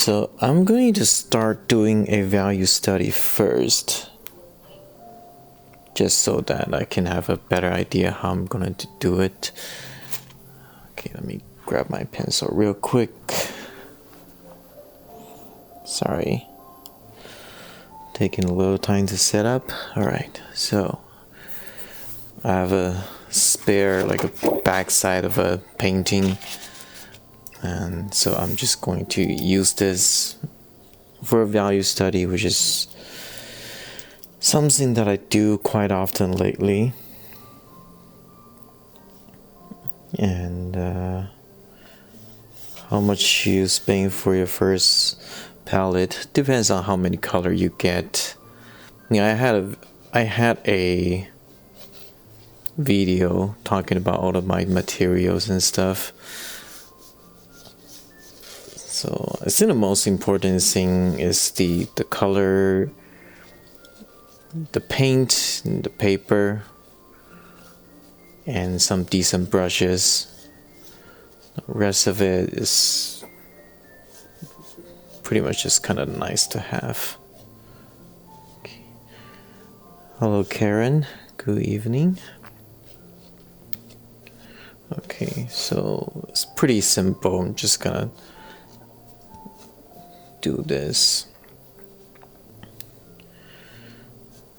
So I'm going to start doing a value study first, just so that I can have a better idea how I'm going to do it. Okay, let me grab my pencil real quick. Sorry, taking a little time to set up. Alright, so I have a spare, like a backside of a painting, and so I'm just going to use this for a value study, which is something that I do quite often lately. And how much you spend for your first palette depends on how many color you get. Yeah, I had a video talking about all of my materials and stuff. So I think the most important thing is the color, the paint, the paper, and some decent brushes. The rest of it is pretty much just kind of nice to have. Okay. Hello Karen, good evening. Okay, so it's pretty simple. I'm just gonna do this.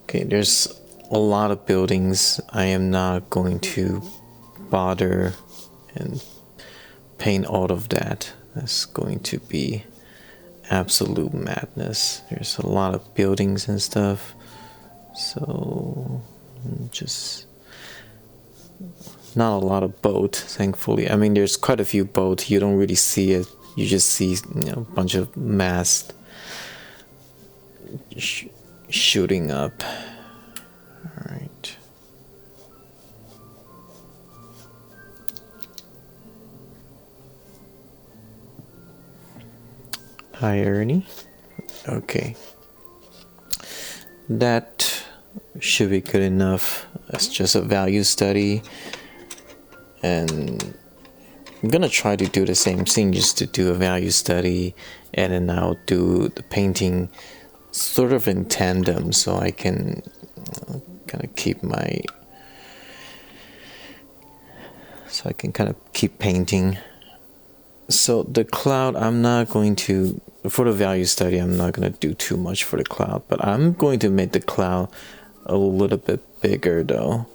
Okay, there's a lot of buildings. I am not going to bother and paint all of that. That's going to be absolute madness. There's a lot of buildings and stuff, so just not a lot of boat, thankfully. I mean, there's quite a few boats. You don't really see it. You just see, a bunch of masts shooting up. All right. Hi, Ernie. Okay. That should be good enough. It's just a value study. And I'm gonna try to do the same thing, just to do a value study, and then I'll do the painting sort of in tandem, so I can kind of keep painting. So the cloud, I'm not going to, for the value study, I'm not going to do too much for the cloud, but I'm going to make the cloud a little bit bigger though.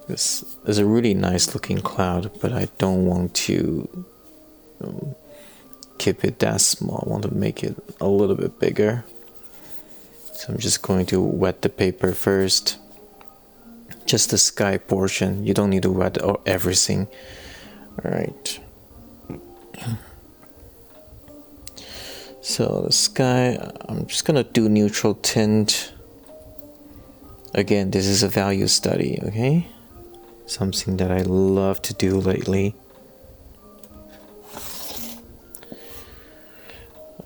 This is a really nice looking cloud, but I don't want to keep it that small. I want to make it a little bit bigger. So I'm just going to wet the paper first. Just the sky portion. You don't need to wet everything. Alright. So the sky, I'm just gonna do neutral tint. Again, this is a value study, okay? Something that I love to do lately.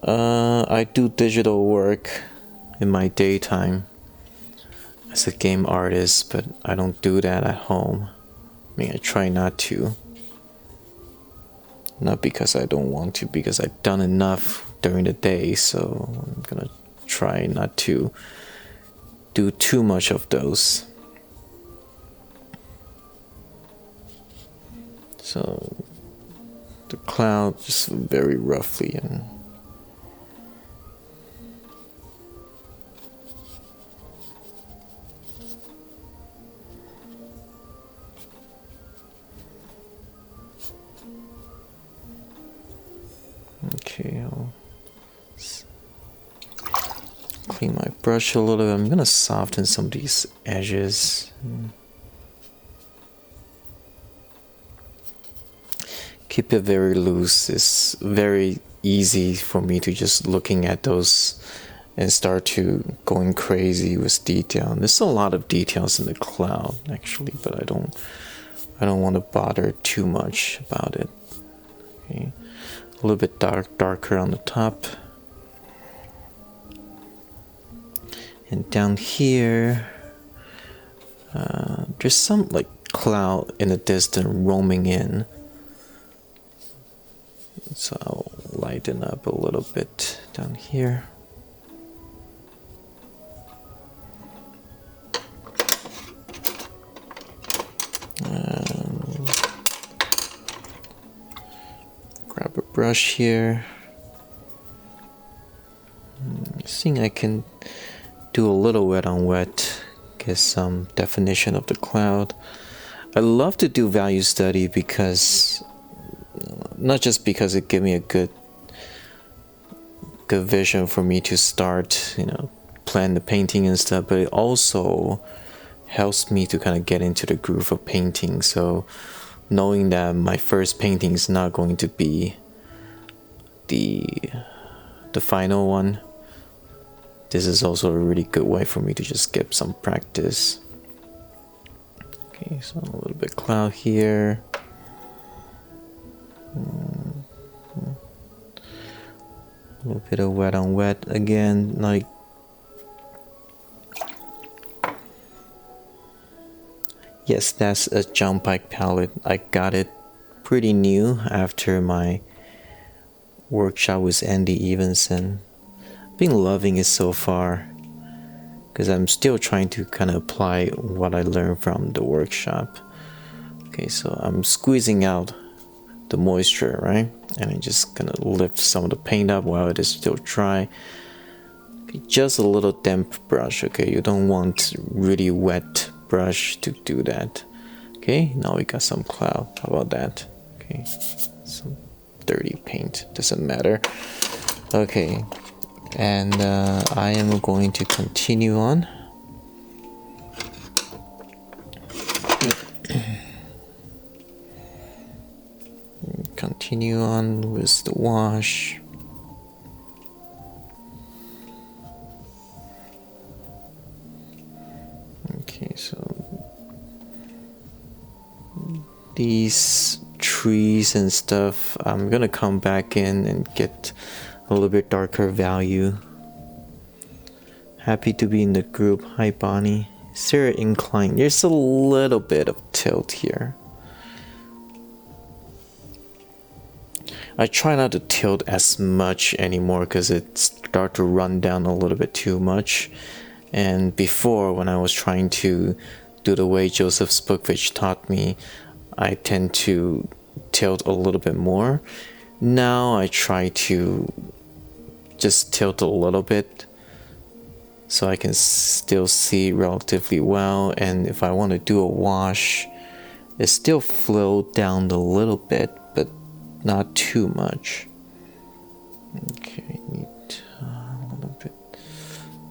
I do digital work in my daytime as a game artist, but I don't do that at home. I mean, I try not to. Not because I don't want to, because I've done enough during the day, so I'm gonna try not to do too much of those. So the cloud just very roughly, and okay, I'll clean my brush a little bit. I'm gonna soften some of these edges. Keep it very loose. It's very easy for me to just looking at those and start to going crazy with detail. And there's a lot of details in the cloud actually, but I don't want to bother too much about it. Okay. A little bit darker on the top. And down here, there's some like cloud in the distance roaming in. So I'll lighten up a little bit down here. Grab a brush here. I think I can do a little wet on wet, get some definition of the cloud. I love to do value study because, not just because it gives me a good vision for me to start, plan the painting and stuff, but it also helps me to kind of get into the groove of painting. So knowing that my first painting is not going to be the final one, this is also a really good way for me to just get some practice. Okay, so a little bit cloud here. A little bit of wet on wet again, like yes, that's a John Pike palette. I got it pretty new after my workshop with Andy Evenson. I've been loving it so far because I'm still trying to kind of apply what I learned from the workshop. Okay, so I'm squeezing out the moisture, right? And I'm just gonna lift some of the paint up while it is still dry. Okay, just a little damp brush, okay? You don't want really wet brush to do that. Okay, now we got some cloud. How about that? Okay, some dirty paint, doesn't matter. Okay, and I am going to continue on. Continue on with the wash. Okay, so these trees and stuff, I'm gonna come back in and get a little bit darker value. Happy to be in the group. Hi Bonnie. Is there an incline? There's a little bit of tilt here. I try not to tilt as much anymore because it starts to run down a little bit too much. And before, when I was trying to do the way Joseph Spookfish taught me, I tend to tilt a little bit more. Now I try to just tilt a little bit so I can still see relatively well. And if I want to do a wash, it still flow down a little bit, but not too much. Okay, need a little bit.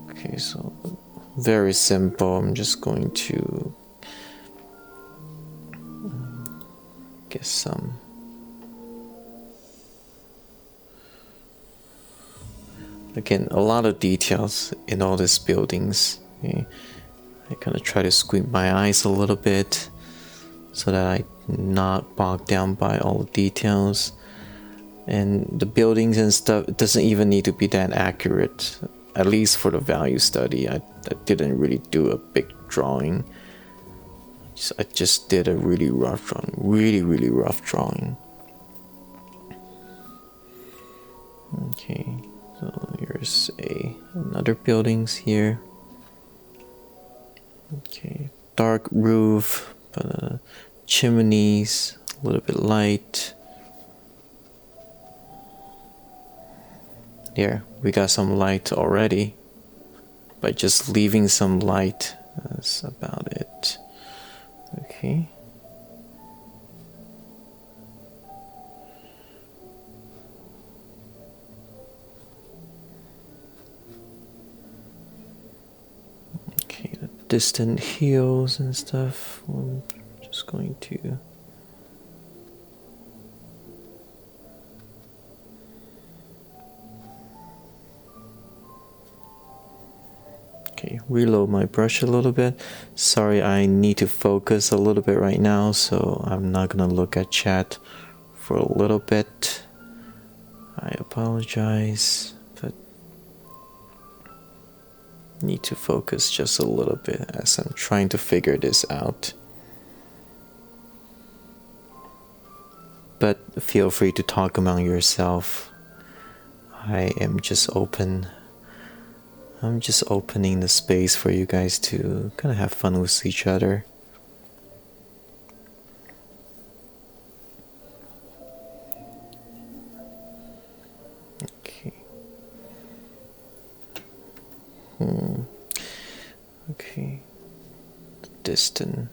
Okay, so very simple. I'm just going to get some. Again, a lot of details in all these buildings. Okay. I kind of try to squint my eyes a little bit so that I'm not bogged down by all the details. And the buildings and stuff, it doesn't even need to be that accurate. At least for the value study, I didn't really do a big drawing. I just did a really rough drawing, really rough drawing. Okay, so here's another buildings here. Okay, dark roof, but chimneys, a little bit light. There, we got some light already. By just leaving some light, that's about it. Okay. Okay, the distant hills and stuff. I'm just going to. Okay, reload my brush a little bit. Sorry, I need to focus a little bit right now, so I'm not gonna look at chat for a little bit. I apologize, but need to focus just a little bit as I'm trying to figure this out. but feel free to talk among yourself. I am just open. I'm just opening the space for you guys to kind of have fun with each other. Okay. Okay. Distant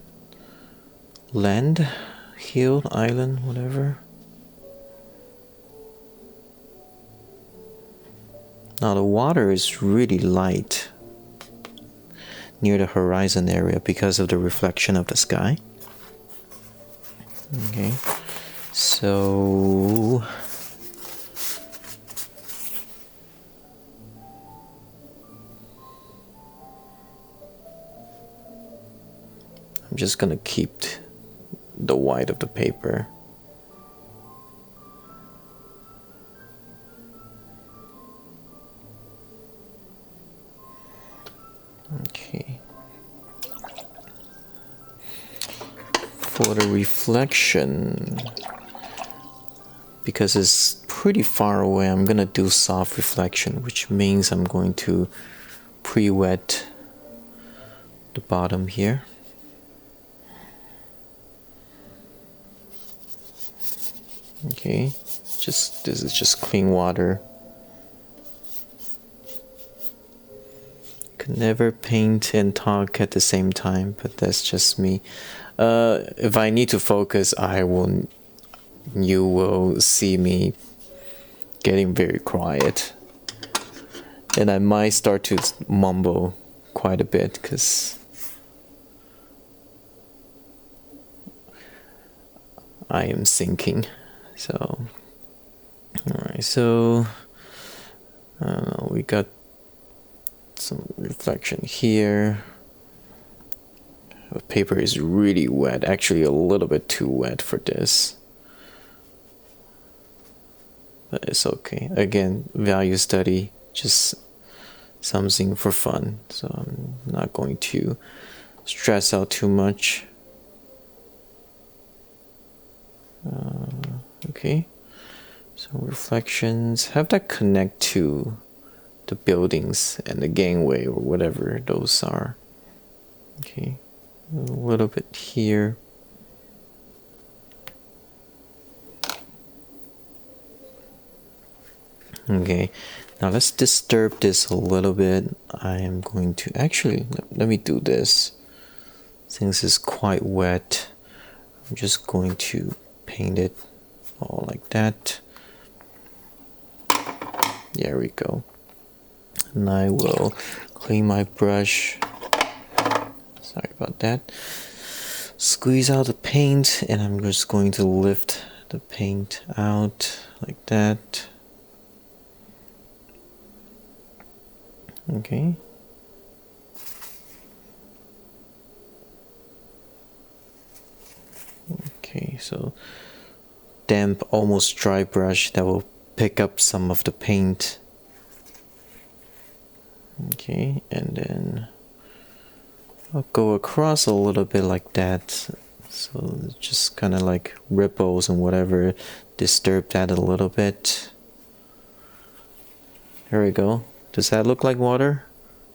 land, hill, island, whatever. Now the water is really light near the horizon area because of the reflection of the sky. Okay, so I'm just gonna keep the white of the paper. Okay. For the reflection, because it's pretty far away, I'm gonna do soft reflection, which means I'm going to pre-wet the bottom here. Okay, this is just clean water. Could never paint and talk at the same time, but that's just me. If I need to focus, you will see me getting very quiet, and I might start to mumble quite a bit because I am thinking. So, alright, so we got some reflection here. The paper is really wet, actually a little bit too wet for this, but it's okay. Again, value study, just something for fun, so I'm not going to stress out too much. Okay, so reflections, have that connect to the buildings and the gangway or whatever those are. Okay, a little bit here. Okay, now let's disturb this a little bit. I am going to actually, let me do this. Since it's quite wet, I'm just going to paint it all like that. There we go. And I will clean my brush. Sorry about that. Squeeze out the paint, and I'm just going to lift the paint out like that. Okay. Okay, so damp, almost dry brush that will pick up some of the paint. Okay, and then I'll go across a little bit like that, so just kind of like ripples and whatever, disturb that a little bit. There we go. Does that look like water?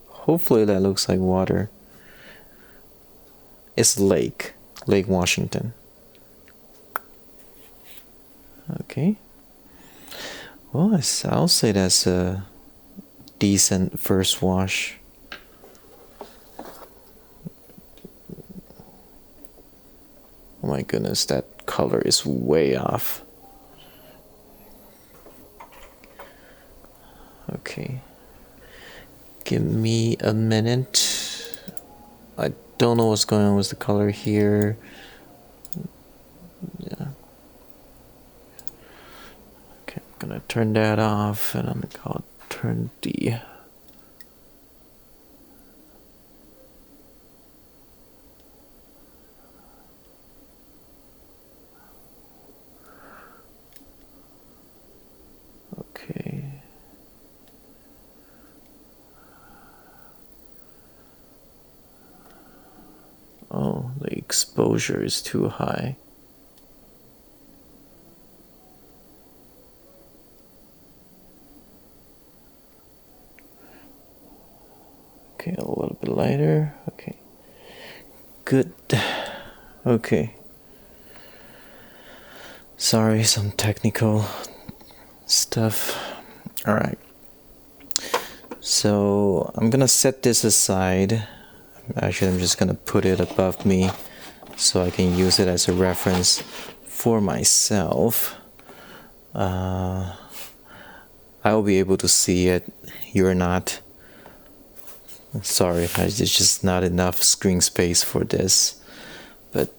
Hopefully that looks like water. It's Lake Washington. Okay. Well, I'll say that's a decent first wash. Oh my goodness, that color is way off. Okay. Give me a minute. I don't know what's going on with the color here. Yeah. Okay, I'm gonna turn that off, and I'm gonna turn the okay. Oh, the exposure is too high. lighter. Okay. Good. Okay. Sorry, some technical stuff. Alright. So I'm gonna set this aside. Actually, I'm just gonna put it above me so I can use it as a reference for myself. I will be able to see it. You're not. Sorry, there's just not enough screen space for this. But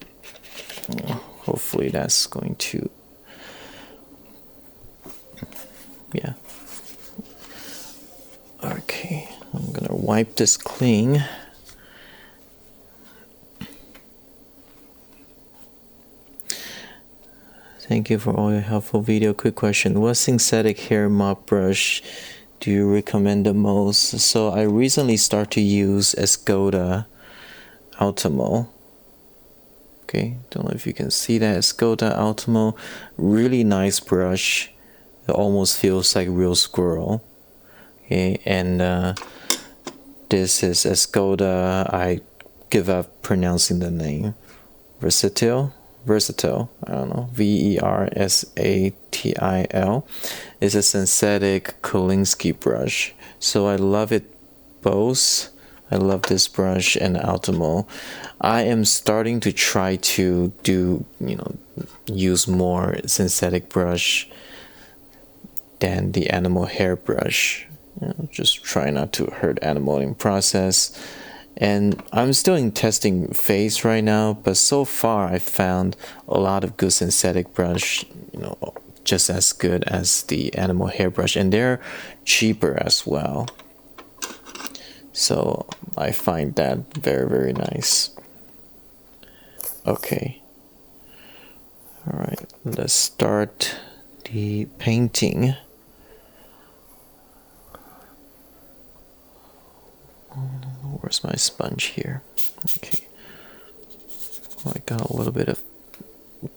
hopefully that's going to, yeah. Okay, I'm gonna wipe this clean. Thank you for all your helpful video. Quick question, what synthetic hair mop brush do you recommend the most? So I recently started to use Escoda Ultimo. Okay, don't know if you can see that. Escoda Ultimo, really nice brush. It almost feels like real squirrel. Okay, and this is Escoda. I give up pronouncing the name. Versatile, I don't know, Versatile is a synthetic Kolinsky brush. So I love it both. I love this brush and Ultimo. I am starting to try to do, use more synthetic brush than the animal hair brush. Just try not to hurt animal in process. And I'm still in testing phase right now, but so far I found a lot of good synthetic brush, just as good as the animal hair brush, and they're cheaper as well. So I find that very, very nice. Okay. All right, let's start the painting. Where's my sponge here? Okay. Oh, I got a little bit of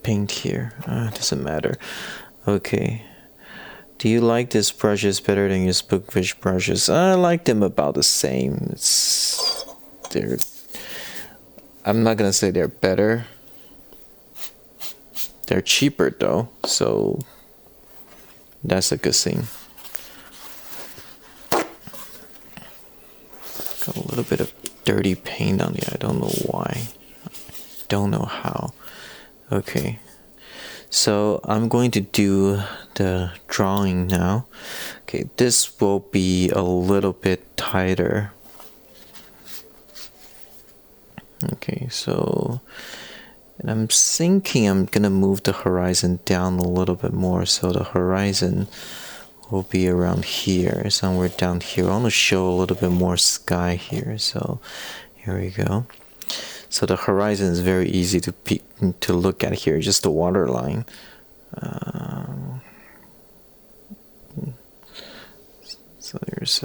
paint here. Doesn't matter. Okay. Do you like these brushes better than your Spookfish brushes? I like them about the same. I'm not gonna say they're better. They're cheaper though, so that's a good thing. Got a little bit of dirty paint on it. I don't know why. Don't know how. Okay. So I'm going to do the drawing now. Okay, this will be a little bit tighter. Okay, so and I'm thinking I'm gonna move the horizon down a little bit more, so the horizon will be around here, somewhere down here. I want to show a little bit more sky here, so here we go. So the horizon is very easy to look at here, just the water line. So there's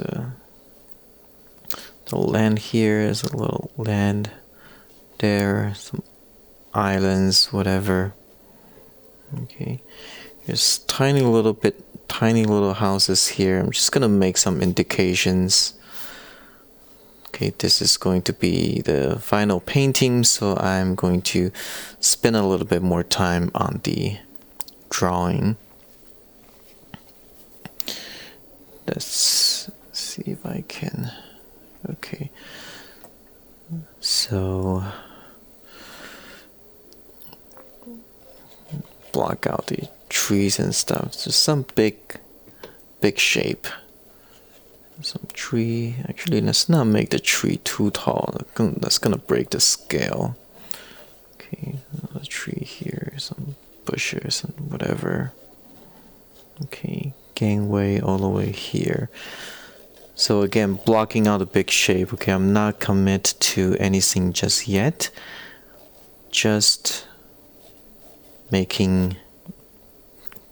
the land here is a little land there, some islands, whatever. Okay, there's tiny little houses here. I'm just gonna make some indications. Okay, this is going to be the final painting, so I'm going to spend a little bit more time on the drawing. Let's see if I can. Okay, so block out the trees and stuff. Just some big shape. Some tree. Actually, let's not make the tree too tall. That's gonna break the scale. Okay, another tree here, some bushes and whatever. Okay, gangway all the way here. So again, blocking out a big shape. Okay, I'm not commit to anything just yet. Just making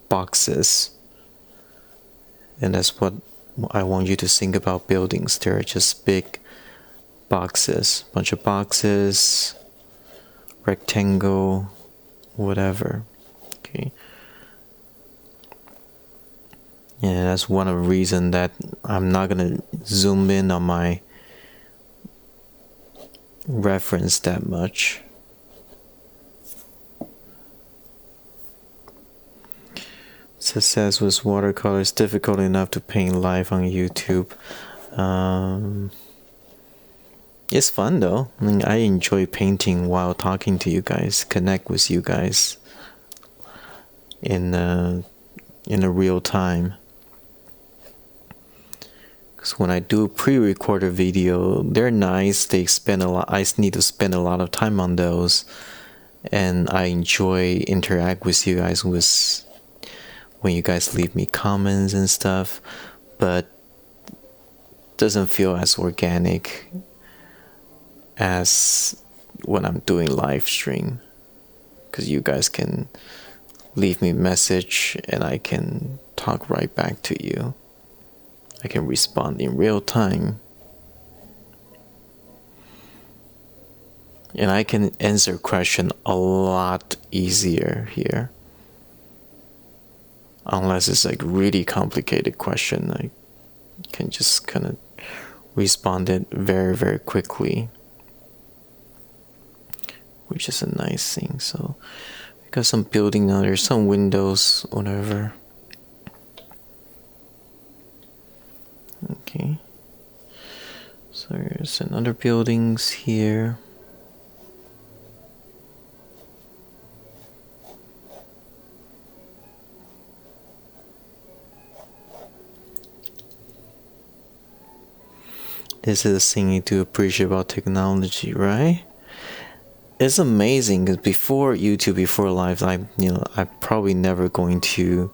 boxes. And that's what I want you to think about buildings. They're just big boxes, bunch of boxes, rectangle, whatever. Okay. Yeah, that's one of the reasons that I'm not gonna zoom in on my reference that much. Success with watercolor is difficult enough to paint live on YouTube. It's fun though. I mean, I enjoy painting while talking to you guys, connect with you guys in a real time. Because when I do pre-recorded video, they're nice. They spend a lot. I need to spend a lot of time on those, and I enjoy interact with you guys when you guys leave me comments and stuff, but doesn't feel as organic as when I'm doing live stream, because you guys can leave me a message and I can talk right back to you. I can respond in real time, and I can answer question a lot easier here. Unless it's like really complicated question, I can just kind of respond it very, very quickly, which is a nice thing. So we got some building now, there's some windows, whatever. Okay, so there's another buildings here. This is the thing you do appreciate about technology, right? It's amazing because before YouTube, before live, I'm probably never going to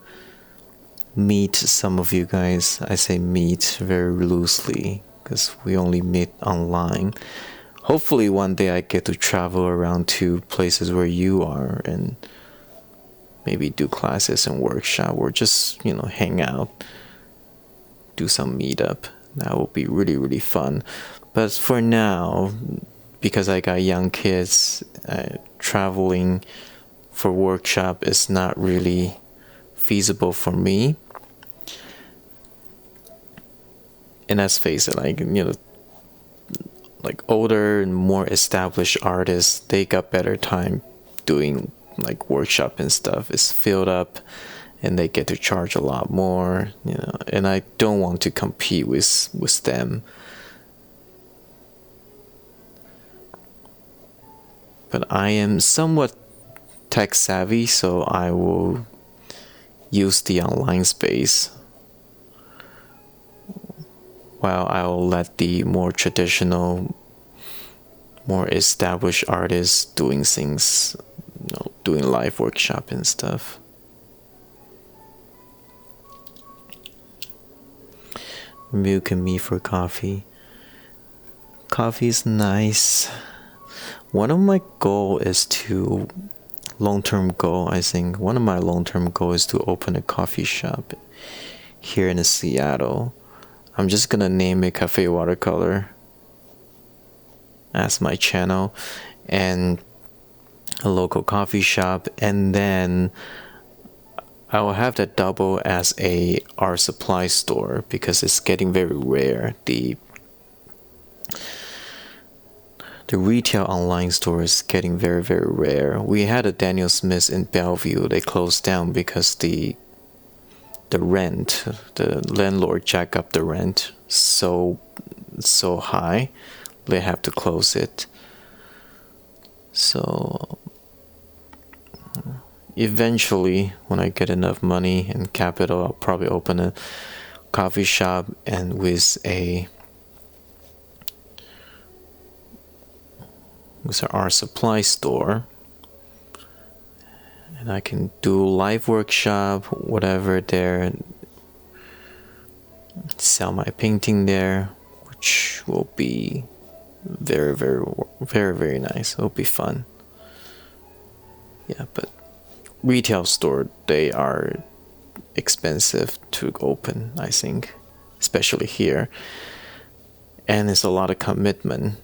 meet some of you guys. I say meet very loosely because we only meet online. Hopefully one day I get to travel around to places where you are and maybe do classes and workshop, or just hang out, do some meetup. That will be really, really fun. But for now, because I got young kids, traveling for workshop is not really feasible for me. And let's face it, like older and more established artists, they got better time doing like workshop and stuff. It's filled up and they get to charge a lot more, and I don't want to compete with them. But I am somewhat tech savvy, so I will use the online space, while I'll let the more traditional, more established artists doing things, doing live workshop and stuff. Milk and me for coffee. Coffee is nice. One of my goal is to long-term goal. I think one of my long-term goals is to open a coffee shop here in Seattle. I'm just gonna name it Cafe Watercolor as my channel, and a local coffee shop, and then I will have that double as a art supply store because it's getting very rare. The retail online store is getting very, very rare. We had a Daniel Smith in Bellevue. They closed down because the rent, the landlord jacked up the rent so high, they have to close it. So eventually, when I get enough money and capital, I'll probably open a coffee shop and with an art supply store, and I can do live workshop, whatever there, sell my painting there, which will be very, very, very, very nice. It'll be fun. Yeah, but retail store, they are expensive to open, I think, especially here, and it's a lot of commitment.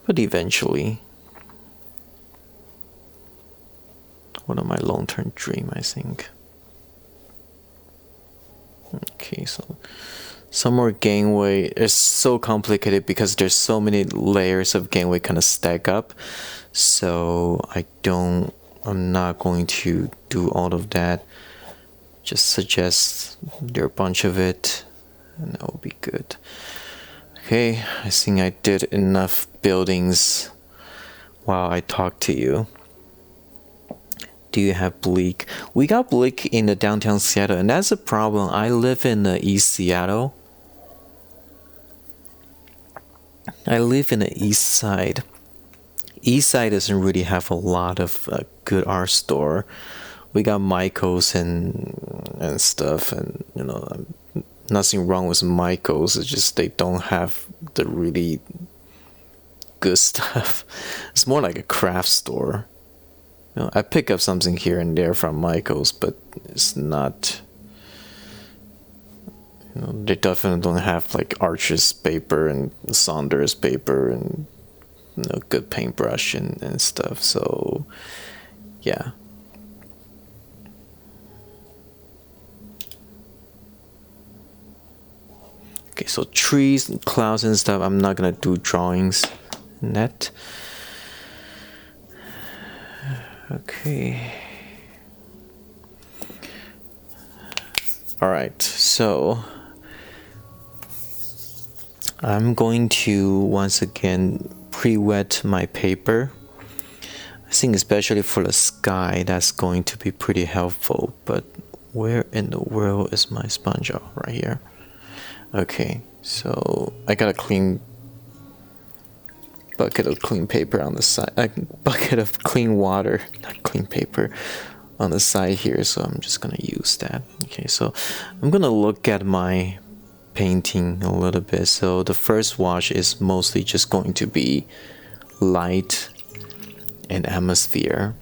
But eventually, one of my long-term dream, I think. Okay, so Some more gangway. It's so complicated because there's so many layers of gangway kind of stack up. So I'm not going to do all of that. Just suggest there a bunch of it, and that will be good. Okay, I think I did enough buildings while I talk to you. Do you have bleak? We got bleak in the downtown Seattle, and that's a problem. I live in East Seattle. I live in the east side. East side doesn't really have a lot of good art store. We got Michael's and stuff, and nothing wrong with Michael's. It's just they don't have the really good stuff. It's more like a craft store. I pick up something here and there from Michael's, but it's not. They definitely don't have like Arches paper and Saunders paper and good paintbrush and stuff. So, yeah. Okay, so trees and clouds and stuff. I'm not gonna do drawings in that. Okay. Alright, so I'm going to once again pre-wet my paper. I think especially for the sky that's going to be pretty helpful, but where in the world is my sponge? Oh, right here. Okay, so I got a clean bucket of clean paper on the side, bucket of clean water, not clean paper, on the side here, so I'm just gonna use that. Okay, so I'm gonna look at my painting a little bit. So the first wash is mostly just going to be light and atmosphere,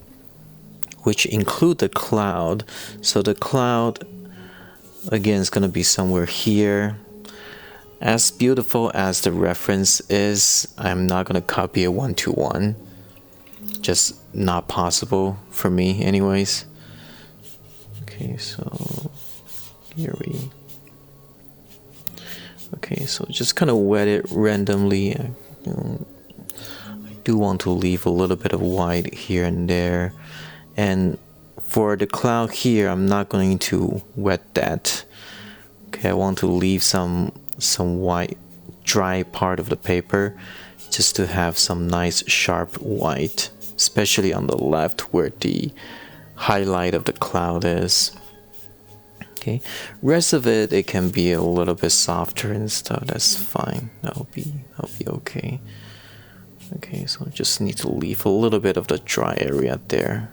which include the cloud. So the cloud again is gonna be somewhere here. As beautiful as the reference is, I'm not gonna copy it 1-to-1. Just not possible for me anyways. Okay, so here we... Okay, so just kind of wet it randomly. I do want to leave a little bit of white here and there. And for the cloud here, I'm not going to wet that. Okay, I want to leave some white, dry part of the paper just to have some nice sharp white, especially on the left where the highlight of the cloud is. Okay, rest of it can be a little bit softer and stuff. That's fine. That'll be okay. Okay, so just need to leave a little bit of the dry area there.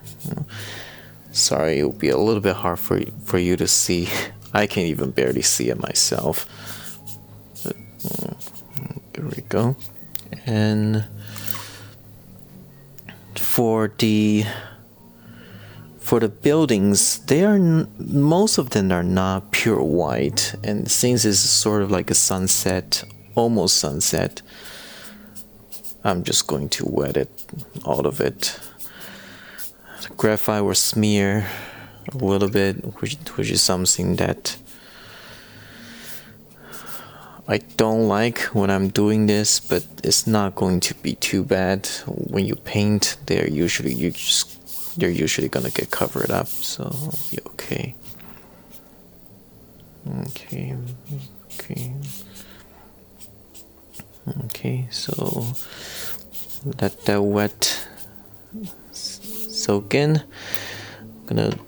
Sorry, it'll be a little bit hard for you to see. I can't even barely see it myself. But, there we go. And for the buildings, most of them are not pure white, and since it's sort of like a sunset, almost sunset, I'm just going to wet it, all of it. The graphite will smear a little bit, which is something that I don't like when I'm doing this, but it's not going to be too bad. When you paint, they're usually gonna get covered up, so it'll be okay. Okay, so let that wet soak in. I'm gonna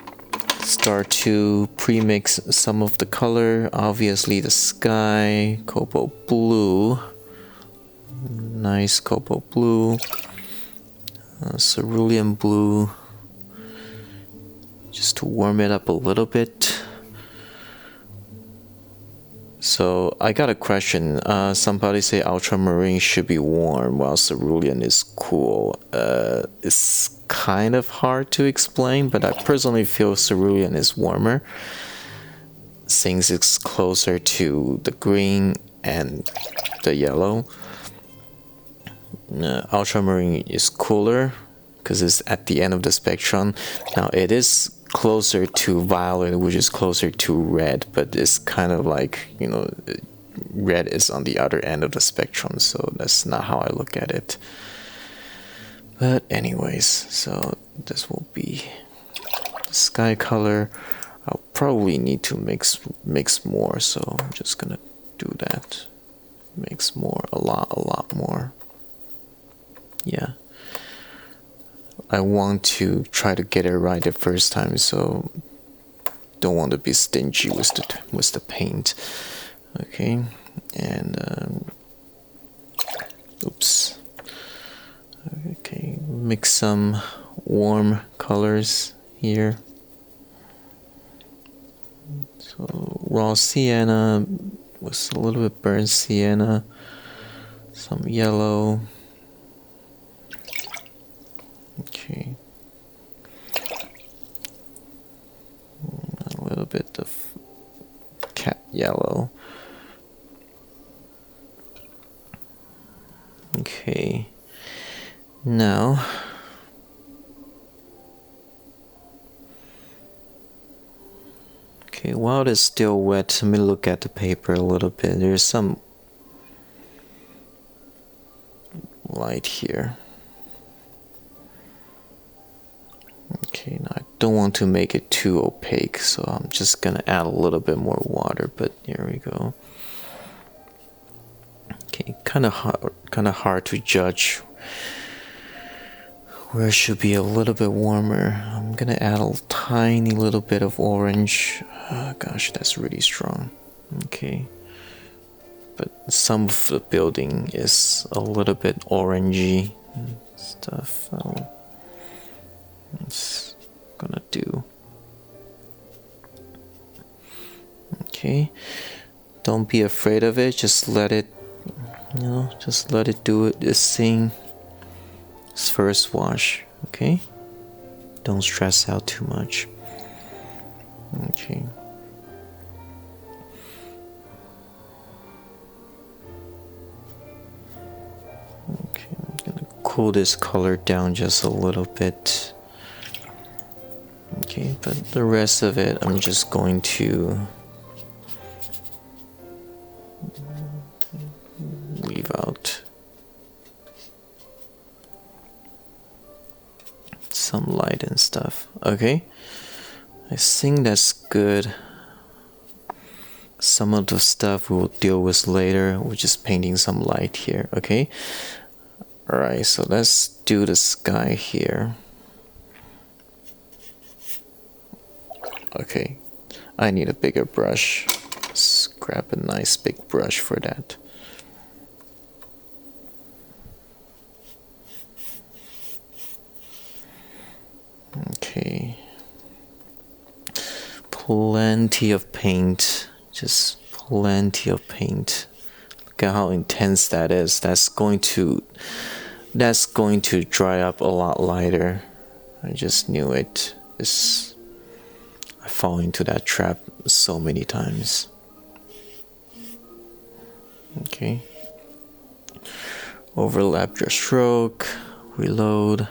start to pre-mix some of the color. Obviously the sky, cobalt blue, nice cobalt blue, cerulean blue, just to warm it up a little bit. So I got a question. Somebody say ultramarine should be warm while cerulean is cool. It's kind of hard to explain, but I personally feel cerulean is warmer since it's closer to the green and the yellow. Ultramarine is cooler because it's at the end of the spectrum. Now it is closer to violet, which is closer to red, but it's kind of like, red is on the other end of the spectrum, so that's not how I look at it. But anyways, so this will be the sky color. I'll probably need to mix more, so I'm just gonna do that. Mix more, a lot more. Yeah. I want to try to get it right the first time, so don't want to be stingy with the paint. Okay, and oops. Okay, mix some warm colors here. So raw sienna with a little bit burnt sienna, some yellow. Okay, a little bit of cat yellow. Okay, now okay, while it's still wet, let me look at the paper a little bit. There's some light here. Okay, now I don't want to make it too opaque, so I'm just gonna add a little bit more water, but here we go. Okay, kind of hard to judge where it should be a little bit warmer. I'm gonna add a tiny little bit of orange. Gosh, that's really strong. Okay, but some of the building is a little bit orangey and stuff. It's gonna do. Okay, don't be afraid of it. Just let it, just let it do its thing. Its first wash. Okay, don't stress out too much. Okay. Okay, I'm gonna cool this color down just a little bit. Okay, but the rest of it I'm just going to leave out some light and stuff. Okay, I think that's good. Some of the stuff we'll deal with later. We're just painting some light here. Okay, alright, so let's do the sky here. Okay, I need a bigger brush. Let's grab a nice big brush for that. Okay, plenty of paint, just plenty of paint. Look at how intense that is. That's going to dry up a lot lighter. I just knew it. I fall into that trap so many times. Okay, overlap your stroke, reload.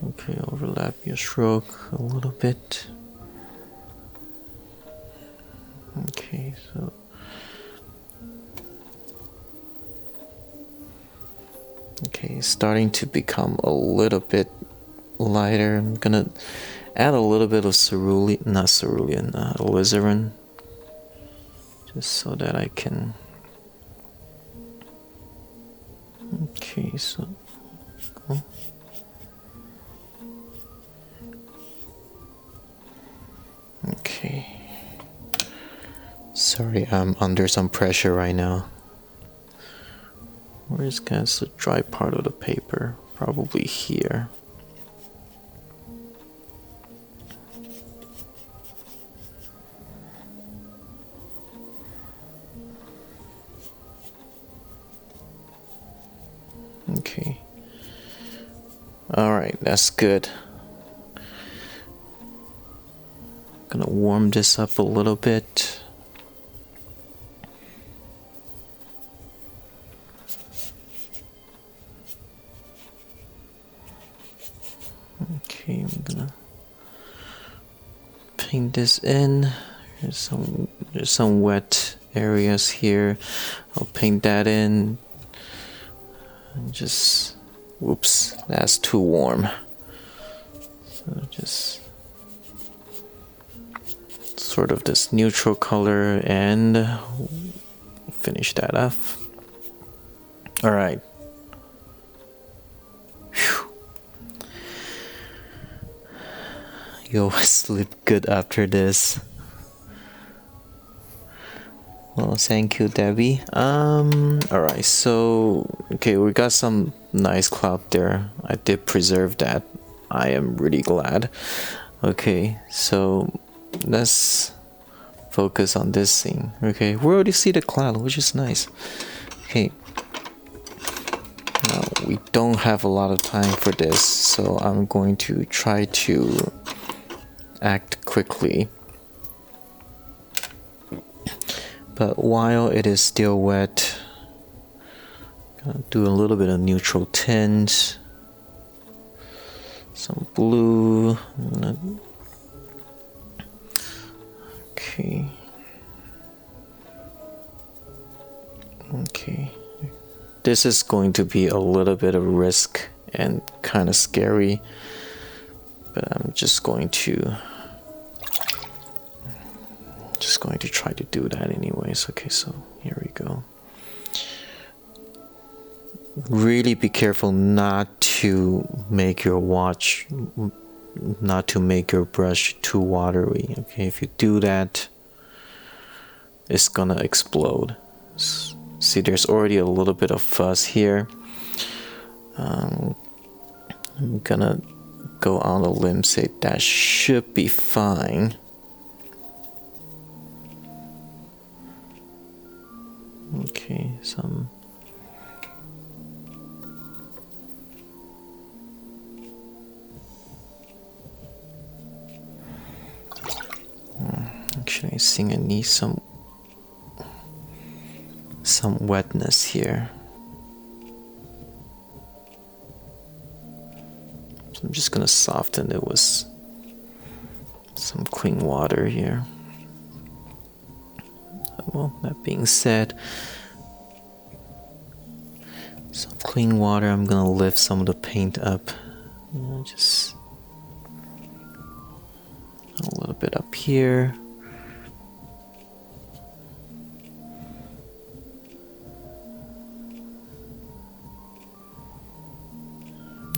Okay, overlap your stroke a little bit. Okay, so okay, starting to become a little bit lighter. I'm gonna add a little bit of alizarin, just so that I can. Okay, so cool. Okay, sorry, I'm under some pressure right now. Where's the dry part of the paper? Probably here. Okay. Alright, that's good. Gonna warm this up a little bit. Okay, I'm gonna paint this in. There's some wet areas here. I'll paint that in. And just, whoops, that's too warm. So just sort of this neutral color and finish that off. All right. Whew. You always sleep good after this. Well, thank you, Debbie. Alright, so okay, we got some nice cloud there. I did preserve that. I am really glad. Okay, so let's focus on this thing. Okay, we already see the cloud, which is nice. Okay. Now we don't have a lot of time for this, so I'm going to try to act quickly. But while it is still wet, gonna do a little bit of neutral tint, some blue. Okay. Okay. This is going to be a little bit of risk and kind of scary, but I'm just going to try to do that anyways. Okay, so here we go. Really be careful not to make your brush too watery. Okay, if you do that, it's gonna explode. See, there's already a little bit of fuzz here. I'm gonna go on a limb, say that should be fine. Okay, some actually I think I need some wetness here. So I'm just gonna soften it with some clean water here. Well, that being said, some clean water, I'm gonna lift some of the paint up. Just a little bit up here.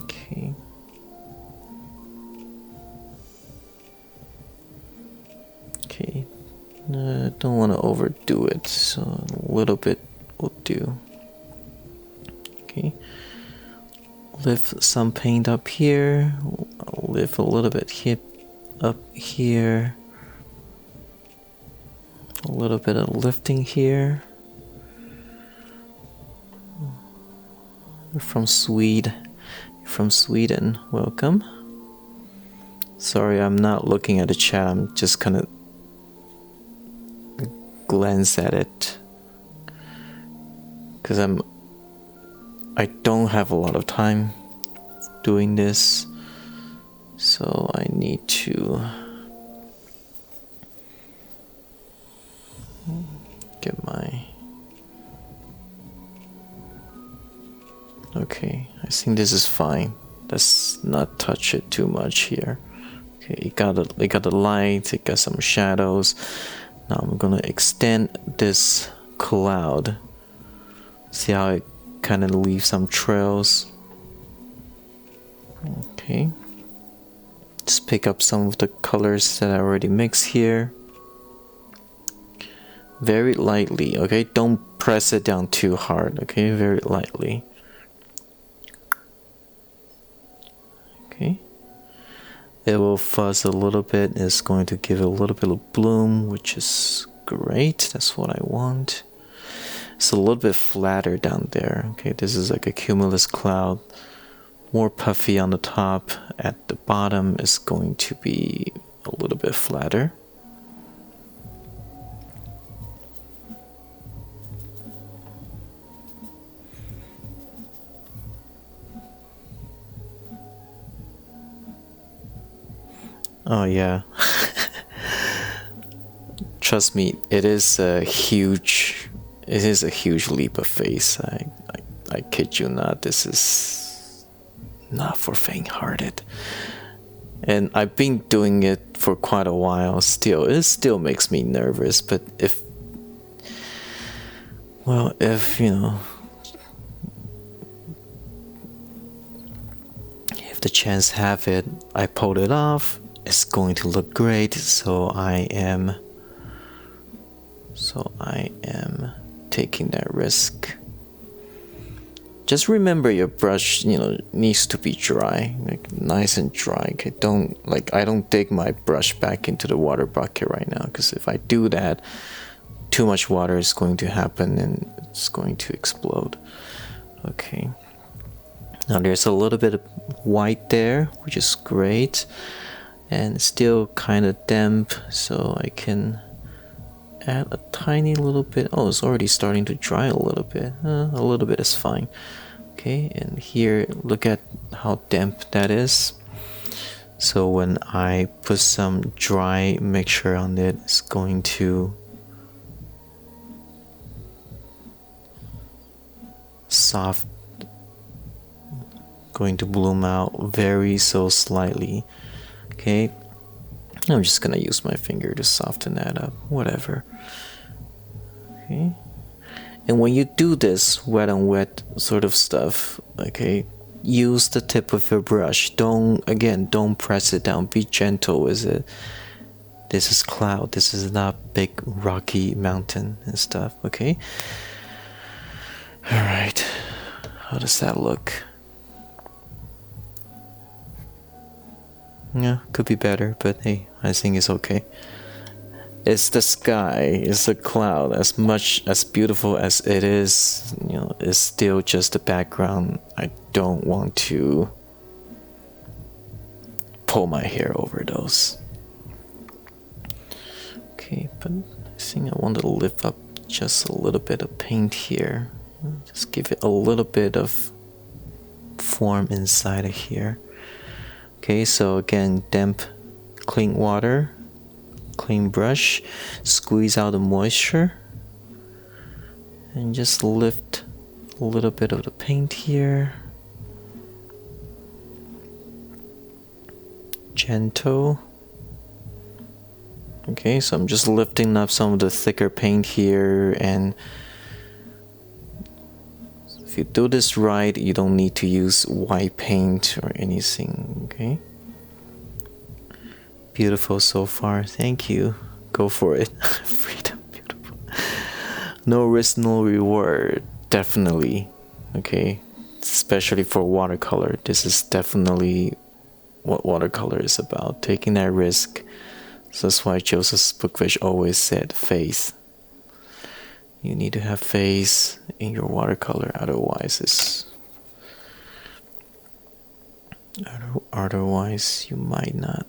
Okay. Okay. I don't want to overdo it, so a little bit will do. Okay. Lift some paint up here. I'll lift a little bit up here. A little bit of lifting here. You're from Sweden. Welcome. Sorry, I'm not looking at the chat. I'm just kind of glance at it because I don't have a lot of time doing this, so I need to get my okay. I think this is fine. Let's not touch it too much here. Okay, it got the light, it got some shadows. Now I'm gonna extend this cloud. See how it kind of leaves some trails. Okay. Just pick up some of the colors that I already mixed here. Very lightly, okay? Don't press it down too hard, okay? Very lightly. Okay. It will fuzz a little bit. It's going to give it a little bit of bloom, which is great. That's what I want. It's a little bit flatter down there. Okay, this is like a cumulus cloud. More puffy on the top. At the bottom is going to be a little bit flatter. Oh yeah. trust me, it is a huge leap of faith. I kid you not. This is not for faint-hearted. And I've been doing it for quite a while still. It still makes me nervous, but if you know, if the chance have it, I pulled it off, it's going to look great. So I am taking that risk. Just remember your brush, needs to be dry, like nice and dry. Okay, I don't dig my brush back into the water bucket right now, because if I do that, too much water is going to happen and it's going to explode. Okay. Now there's a little bit of white there, which is great, and still kind of damp, so I can add a tiny little bit. Oh, it's already starting to dry a little bit. A little bit is fine. Okay, and here, look at how damp that is. So when I put some dry mixture on it, it's going to going to bloom out very so slightly. Okay, I'm just gonna use my finger to soften that up, whatever. Okay, and when you do this wet on wet sort of stuff, okay, use the tip of your brush. Don't press it down. Be gentle with it. This is cloud. This is not big rocky mountain and stuff. Okay, all right, how does that look? Yeah, could be better, but hey, I think it's okay. It's the sky, it's the cloud. As much as beautiful as it is, it's still just the background. I don't want to pull my hair over those. Okay, but I think I want to lift up just a little bit of paint here. Just give it a little bit of form inside of here. Okay, so again, damp, clean water, clean brush, squeeze out the moisture, and just lift a little bit of the paint here. Gentle. Okay, so I'm just lifting up some of the thicker paint here, and if you do this right, you don't need to use white paint or anything. Okay, beautiful so far. Thank you. Go for it. Freedom, beautiful. No risk, no reward. Definitely. Okay, especially for watercolor. This is definitely what watercolor is about. Taking that risk. So that's why Joseph Bookfish always said faith. You need to have faith in your watercolor, otherwise you might not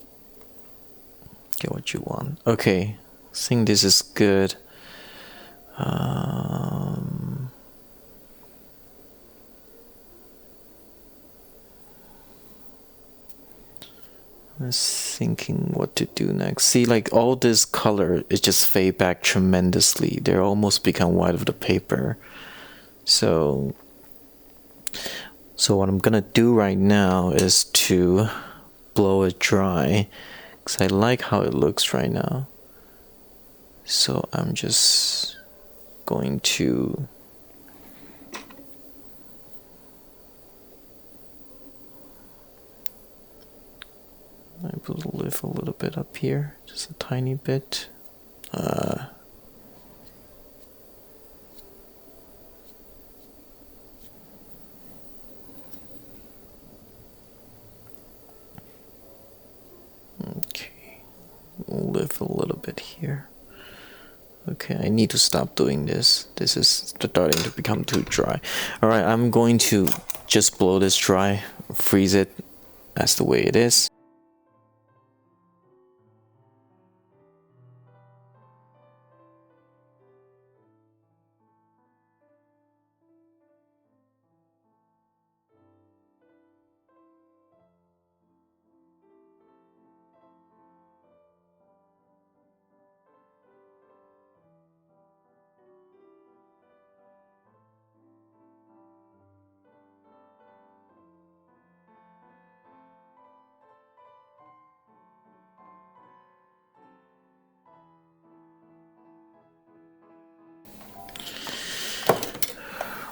get what you want. Okay, I think this is good. I was thinking what to do next. See, like all this color, it just fade back tremendously. They're almost become white of the paper. So what I'm gonna do right now is to blow it dry, because I like how it looks right now. So I'm just going to I will lift a little bit up here, just a tiny bit. Okay, we'll lift a little bit here. Okay, I need to stop doing this. This is starting to become too dry. Alright, I'm going to just blow this dry, freeze it. That's the way it is.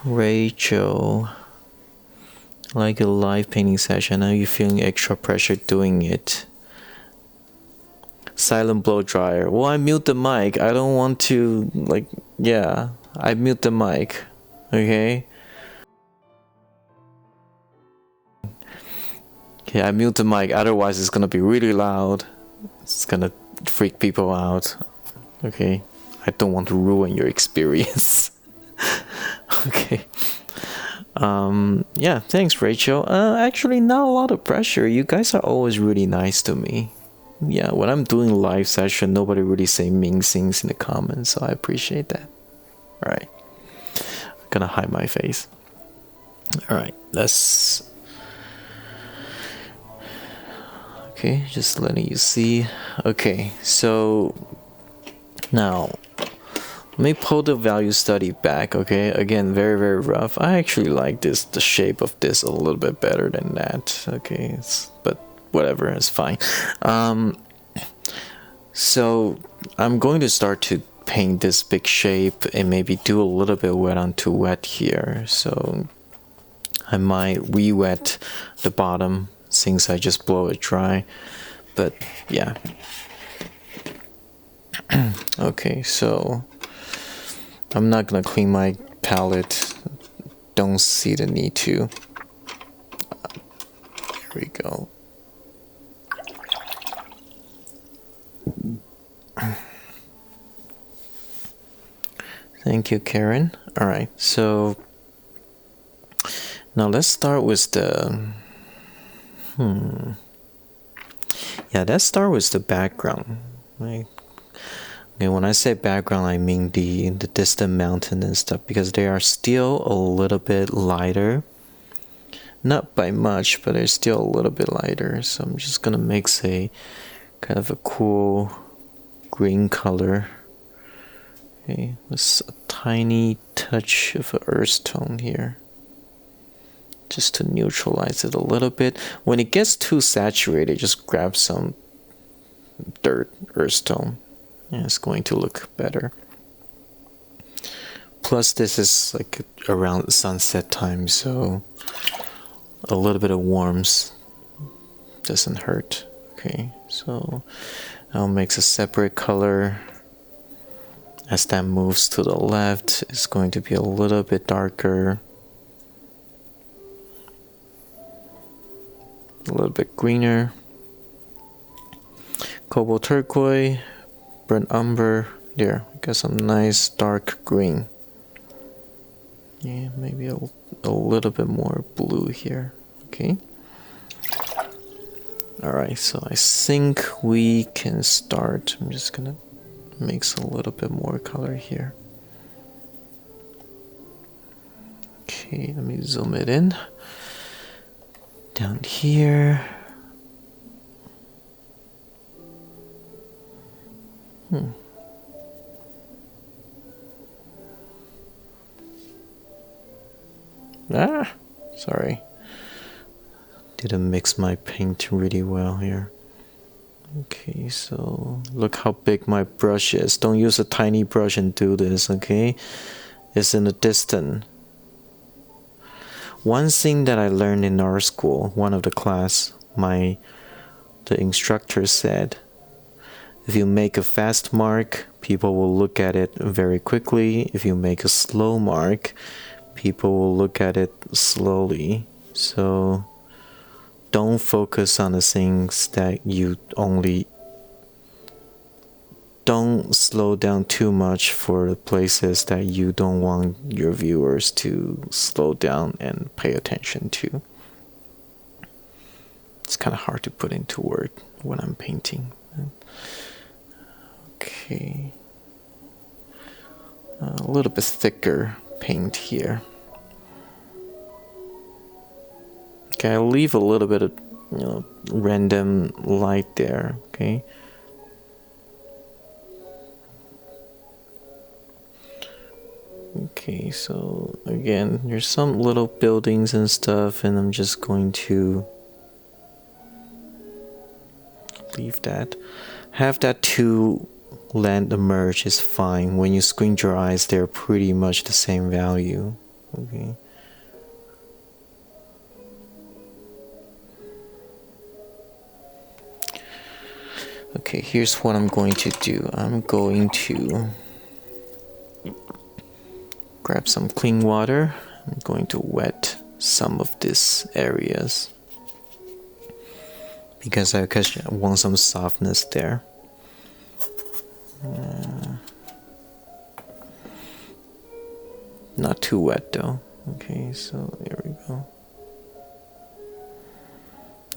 Rachel, like a live painting session. Are you feeling extra pressure doing it? Silent blow dryer. Well, I mute the mic. I don't want to, like, yeah, I mute the mic. Okay? Okay, I mute the mic. Otherwise, it's gonna be really loud. It's gonna freak people out. Okay? I don't want to ruin your experience. Okay. Yeah, thanks, Rachel. Actually, not a lot of pressure. You guys are always really nice to me. Yeah, when I'm doing live session, nobody really say mean things in the comments, so I appreciate that. Alright. I'm gonna hide my face. Alright, let's... Okay, just letting you see. Okay, so... Now... Let me pull the value study back, okay? Again, very, very rough. I actually like this, the shape of this a little bit better than that, okay? But whatever, it's fine. So I'm going to start to paint this big shape and maybe do a little bit wet on too wet here. So I might re-wet the bottom since I just blow it dry. But yeah. Okay, so I'm not gonna clean my palette. Don't see the need to. Here we go. Thank you, Karen. Alright, so now let's start with the yeah, let's start with the background. Right? Okay, when I say background, I mean the distant mountain and stuff, because they are still a little bit lighter. Not by much, but they're still a little bit lighter. So I'm just gonna mix a kind of a cool green color. Okay, with a tiny touch of an earth tone here. Just to neutralize it a little bit. When it gets too saturated, just grab some dirt earth tone. And it's going to look better. Plus this is like around sunset time, so a little bit of warmth doesn't hurt. Okay, so I'll mix a separate color. As that moves to the left, it's going to be a little bit darker. A little bit greener. Cobalt turquoise, burnt umber. There, we got some nice dark green. Yeah, maybe a little bit more blue here. Okay. Alright, so I think we can start. I'm just gonna mix a little bit more color here. Okay, let me zoom it in. Down here. Ah, sorry. Didn't mix my paint really well here. Okay, so look how big my brush is. Don't use a tiny brush and do this, okay? It's in the distance. One thing that I learned in art school, one of the class, the instructor said, if you make a fast mark, people will look at it very quickly. If you make a slow mark, people will look at it slowly. So don't focus on the things that you only... Don't slow down too much for the places that you don't want your viewers to slow down and pay attention to. It's kind of hard to put into word when I'm painting. Okay. A little bit thicker paint here. Okay, I'll leave a little bit of random light there, okay? Okay, so again, there's some little buildings and stuff, and I'm just going to leave that. Have that two land merge is fine. When you squint your eyes, they're pretty much the same value. Okay. Okay, here's what I'm going to do. I'm going to grab some clean water. I'm going to wet some of these areas because I want some softness there. Not too wet though. Okay, so there we go.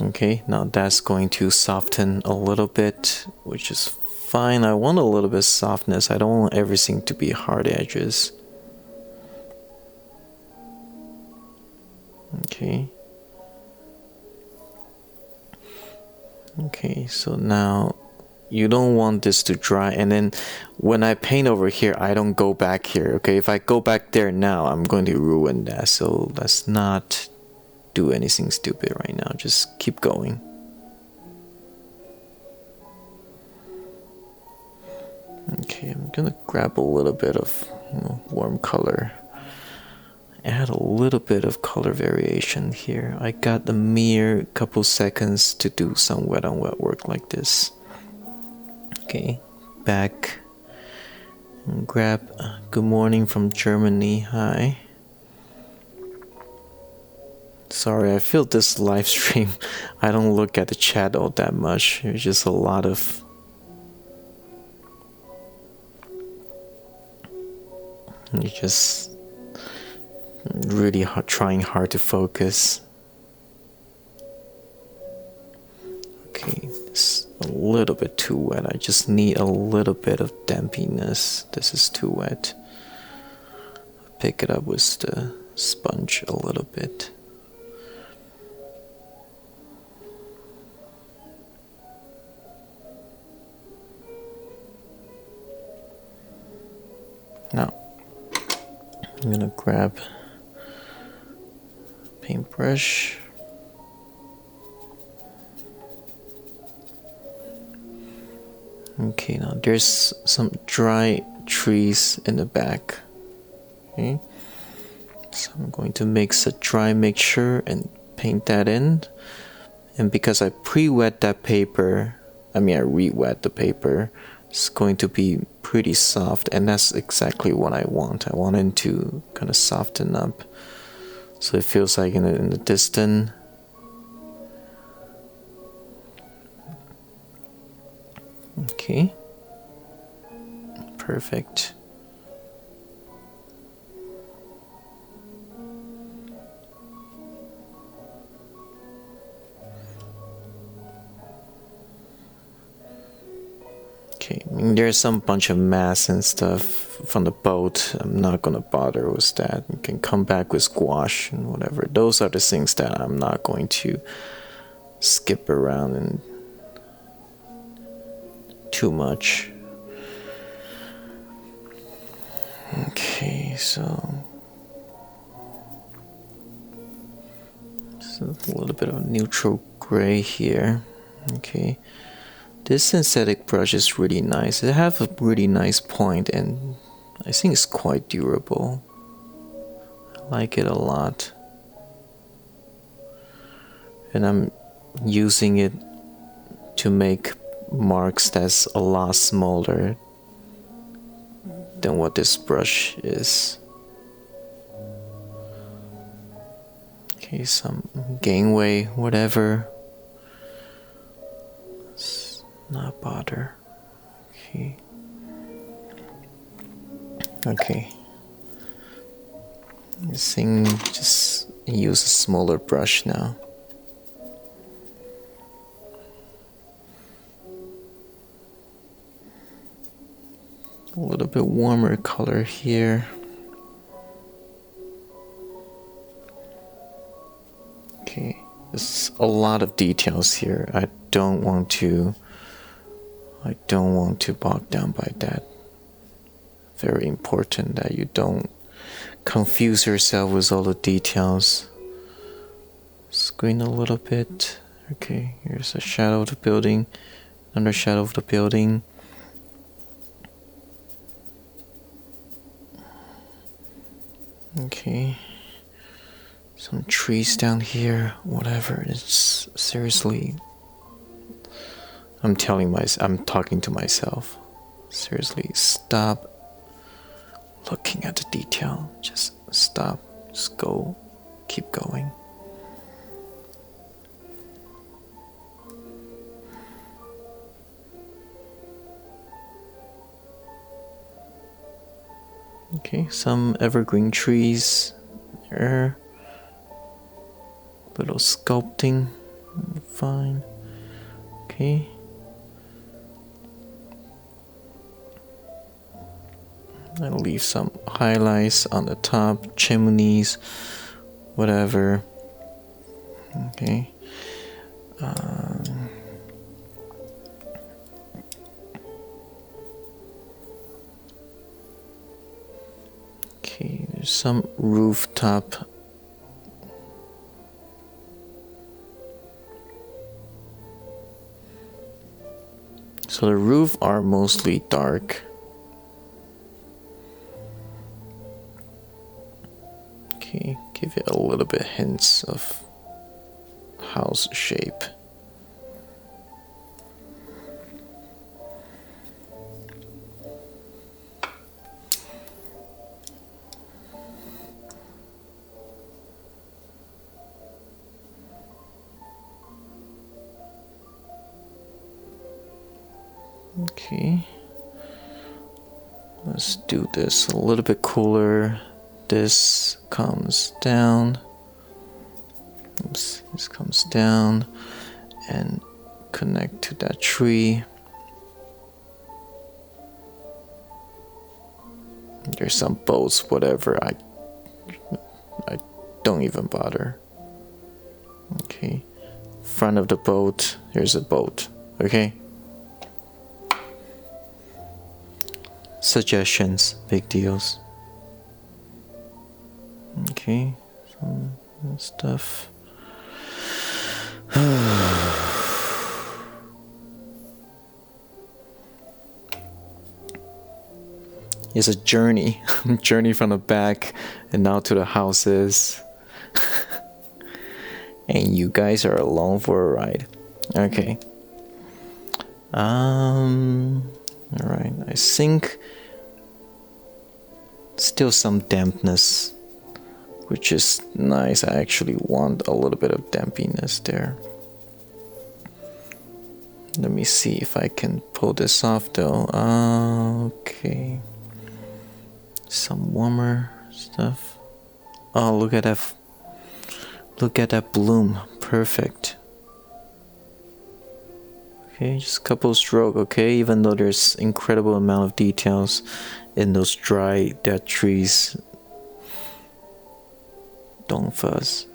Okay, now that's going to soften a little bit, which is fine. I want a little bit of softness. I don't want everything to be hard edges. Okay. Okay, so now you don't want this to dry, and then when I paint over here, I don't go back here. Okay, if I go back there now, I'm going to ruin that. So let's not do anything stupid right now. Just keep going. Okay, I'm gonna grab a little bit of warm color. Add a little bit of color variation here. I got a mere couple seconds to do some wet on wet work like this. Okay, back and grab good morning from Germany. Hi. Sorry, I feel this live stream, I don't look at the chat all that much. There's just a lot of you're just really trying hard to focus. Okay, it's a little bit too wet. I just need a little bit of dampiness. This is too wet. Pick it up with the sponge a little bit. Now, I'm gonna grab paintbrush. Okay, now there's some dry trees in the back. Okay, so I'm going to mix a dry mixture and paint that in. And because I pre-wet that paper, I re-wet the paper, it's going to be pretty soft, and that's exactly what I want. I want it to kind of soften up, so it feels like in the distance. Okay, perfect. Okay, there's some bunch of mass and stuff from the boat. I'm not gonna bother with that. You can come back with gouache and whatever. Those are the things that I'm not going to skip around and too much. Okay, so a little bit of neutral gray here. Okay. This synthetic brush is really nice. It has a really nice point, and I think it's quite durable. I like it a lot. And I'm using it to make marks that's a lot smaller than what this brush is. Okay, some gangway, whatever. Not bother. Okay. Okay. This thing, just use a smaller brush now. A little bit warmer color here. Okay. There's a lot of details here. I don't want to bog down by that. Very important that you don't confuse yourself with all the details. Screen a little bit. Okay, here's a shadow of the building, under shadow of the building. Okay. Some trees down here, whatever. It's seriously, I'm talking to myself. Seriously, stop looking at the detail. Just stop. Just go. Keep going. Okay, some evergreen trees there. Little sculpting. Fine. Okay. I'll leave some highlights on the top, chimneys, whatever. Okay. Okay, there's some rooftop. So the roof are mostly dark. Okay, give it a little bit hints of house shape. Okay, let's do this a little bit cooler. This comes down. Oops, this comes down and connect to that tree. There's some boats, whatever. I don't even bother. Okay, front of the boat. Here's a boat. Okay. Suggestions, big deals. Okay, some stuff. It's a journey. Journey from the back and now to the houses. And you guys are along for a ride. Okay. Alright, I think still some dampness, which is nice. I actually want a little bit of dampiness there. Let me see if I can pull this off though. Okay. Some warmer stuff. Oh, look at that. Look at that bloom. Perfect. Okay, just a couple stroke, okay? Even though there's incredible amount of details in those dry dead trees. Don't fuss.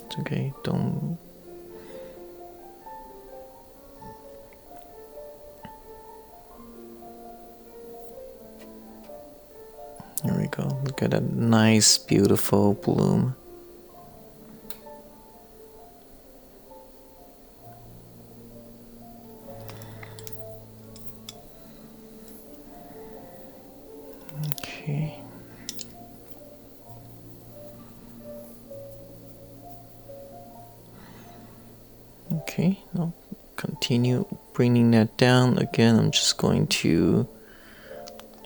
It's okay, don't. Here we go. Look at that nice, beautiful bloom. Okay. Okay, now continue bringing that down. Again, I'm just going to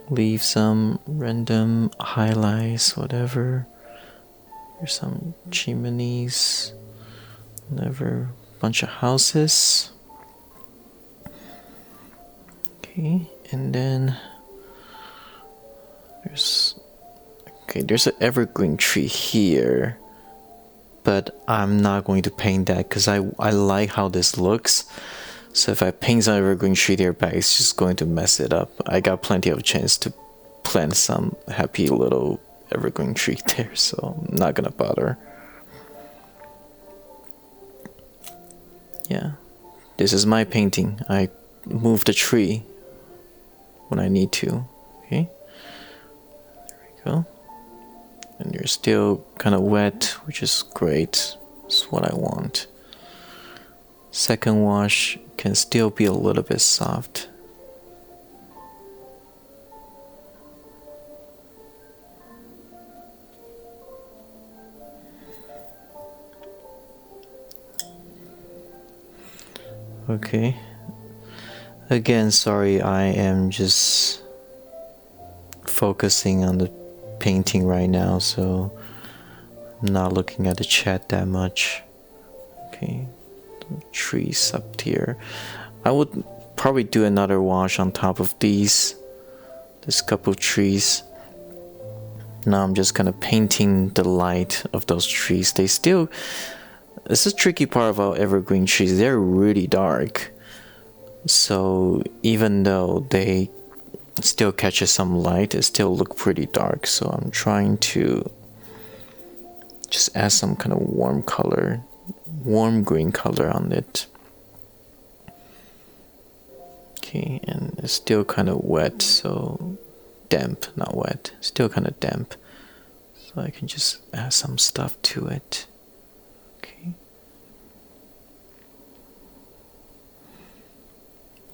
leave some random highlights, whatever. There's some chimneys, whatever, bunch of houses. Okay, and then there's an evergreen tree here, but I'm not going to paint that because I like how this looks. So if I paint some evergreen tree there back, it's just going to mess it up. I got plenty of chance to plant some happy little evergreen tree there, so I'm not gonna bother. Yeah, this is my painting. I move the tree when I need to. Okay, there we go. And you're still kind of wet, which is great. It's what I want. Second wash can still be a little bit soft. Okay. Again, sorry, I am just focusing on the painting right now, so I'm not looking at the chat that much. Okay, trees up here. I would probably do another wash on top of these. This couple trees. Now I'm just kind of painting the light of those trees. They still, it's a tricky part about evergreen trees. They're really dark. So even though they still catches some light, it still look pretty dark. So I'm trying to just add some kind of warm color, warm green color on it. Okay, and it's still kind of wet, so damp, not wet, still kind of damp. So I can just add some stuff to it. Okay.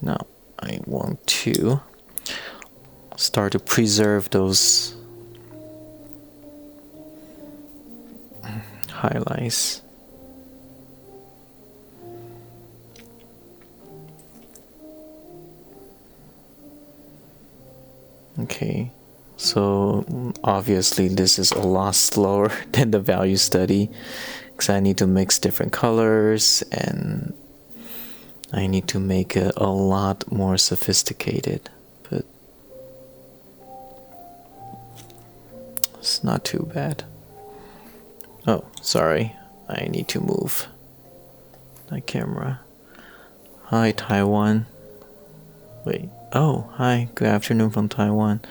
Now I want to start to preserve those highlights. Okay, so obviously this is a lot slower than the value study because I need to mix different colors and I need to make it a lot more sophisticated, but it's not too bad. Oh, sorry, I need to move my camera. Hi, Taiwan. Wait. Oh, hi. Good afternoon from Taiwan.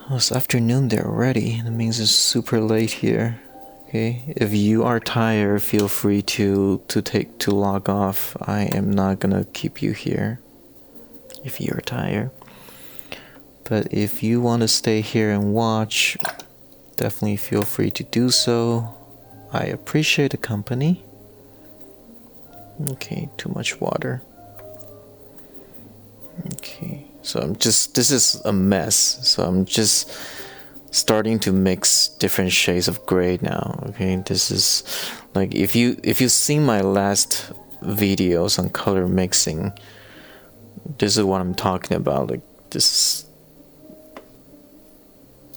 Oh, it's afternoon there already. That means it's super late here. Okay. If you are tired, feel free to log off. I am not gonna keep you here if you're tired. But if you want to stay here and watch, definitely feel free to do so. I appreciate the company. Okay, too much water. Okay, so this is a mess, so I'm just starting to mix different shades of gray now. Okay, this is like if you see my last videos on color mixing, this is what I'm talking about. Like this,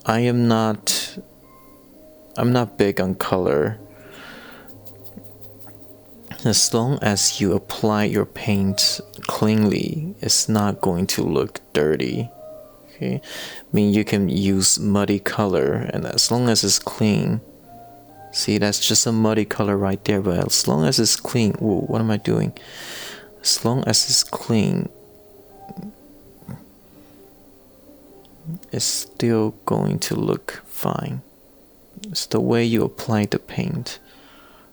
I'm not big on color. As long as you apply your paint cleanly, it's not going to look dirty. Okay, I mean you can use muddy color, and as long as it's clean, see that's just a muddy color right there. But as long as it's clean, whoa, what am I doing? As long as it's clean, it's still going to look fine. It's the way you apply the paint.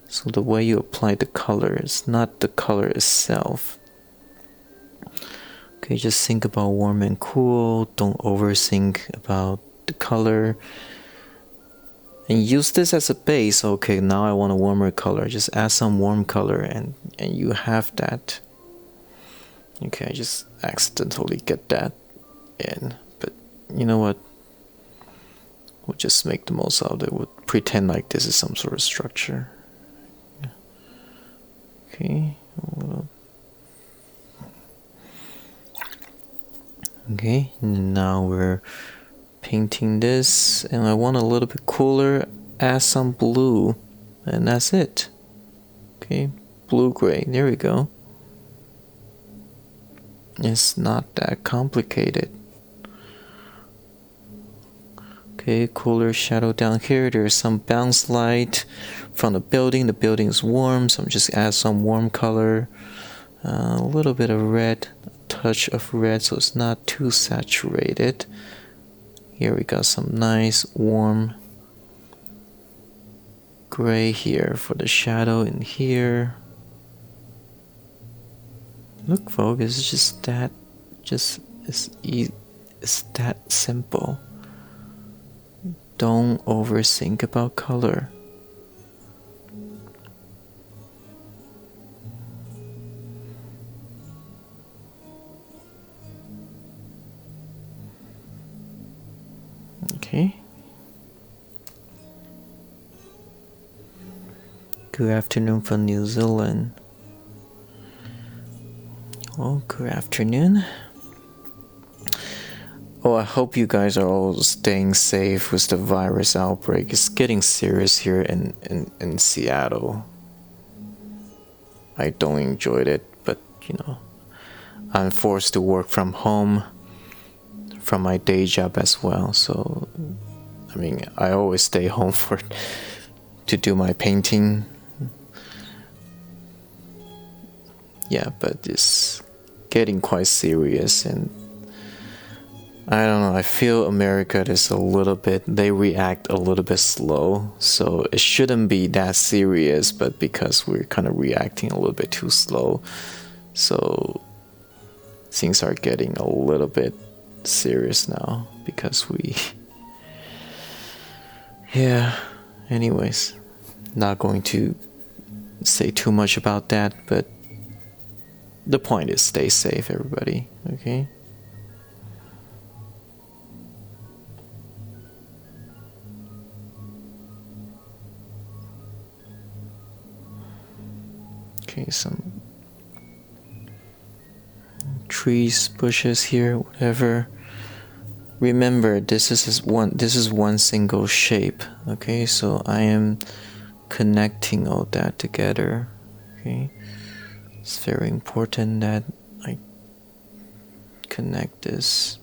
So the way you apply the color is not the color itself. Okay, just think about warm and cool. Don't overthink about the color. And use this as a base. Okay, now I want a warmer color. Just add some warm color and you have that. Okay, I just accidentally get that in. But you know what? We'll just make the most out of it. We'll pretend like this is some sort of structure. Okay. Okay, now we're painting this, and I want a little bit cooler. Add some blue, and that's it. Okay, blue gray. There we go. It's not that complicated. Okay, cooler shadow down here. There's some bounce light from the building. The building is warm, so I'm just add some warm color. A little bit of red, a touch of red, so it's not too saturated. Here we got some nice warm gray here for the shadow in here. Look, folks, it's just that, it's that simple. Don't overthink about color. Okay. Good afternoon from New Zealand. Oh, good afternoon. Oh, I hope you guys are all staying safe with the virus outbreak. It's getting serious here in Seattle. I don't enjoy it, but I'm forced to work from home from my day job as well. So, I always stay home to do my painting. Yeah, but it's getting quite serious, and I don't know, I feel America is they react a little bit slow, so it shouldn't be that serious, but because we're kind of reacting a little bit too slow, so things are getting a little bit serious now, because anyways, not going to say too much about that, but the point is stay safe, everybody, okay? Okay, some trees, bushes here, whatever. Remember, this is one single shape, okay? So I am connecting all that together, okay? It's very important that I connect this.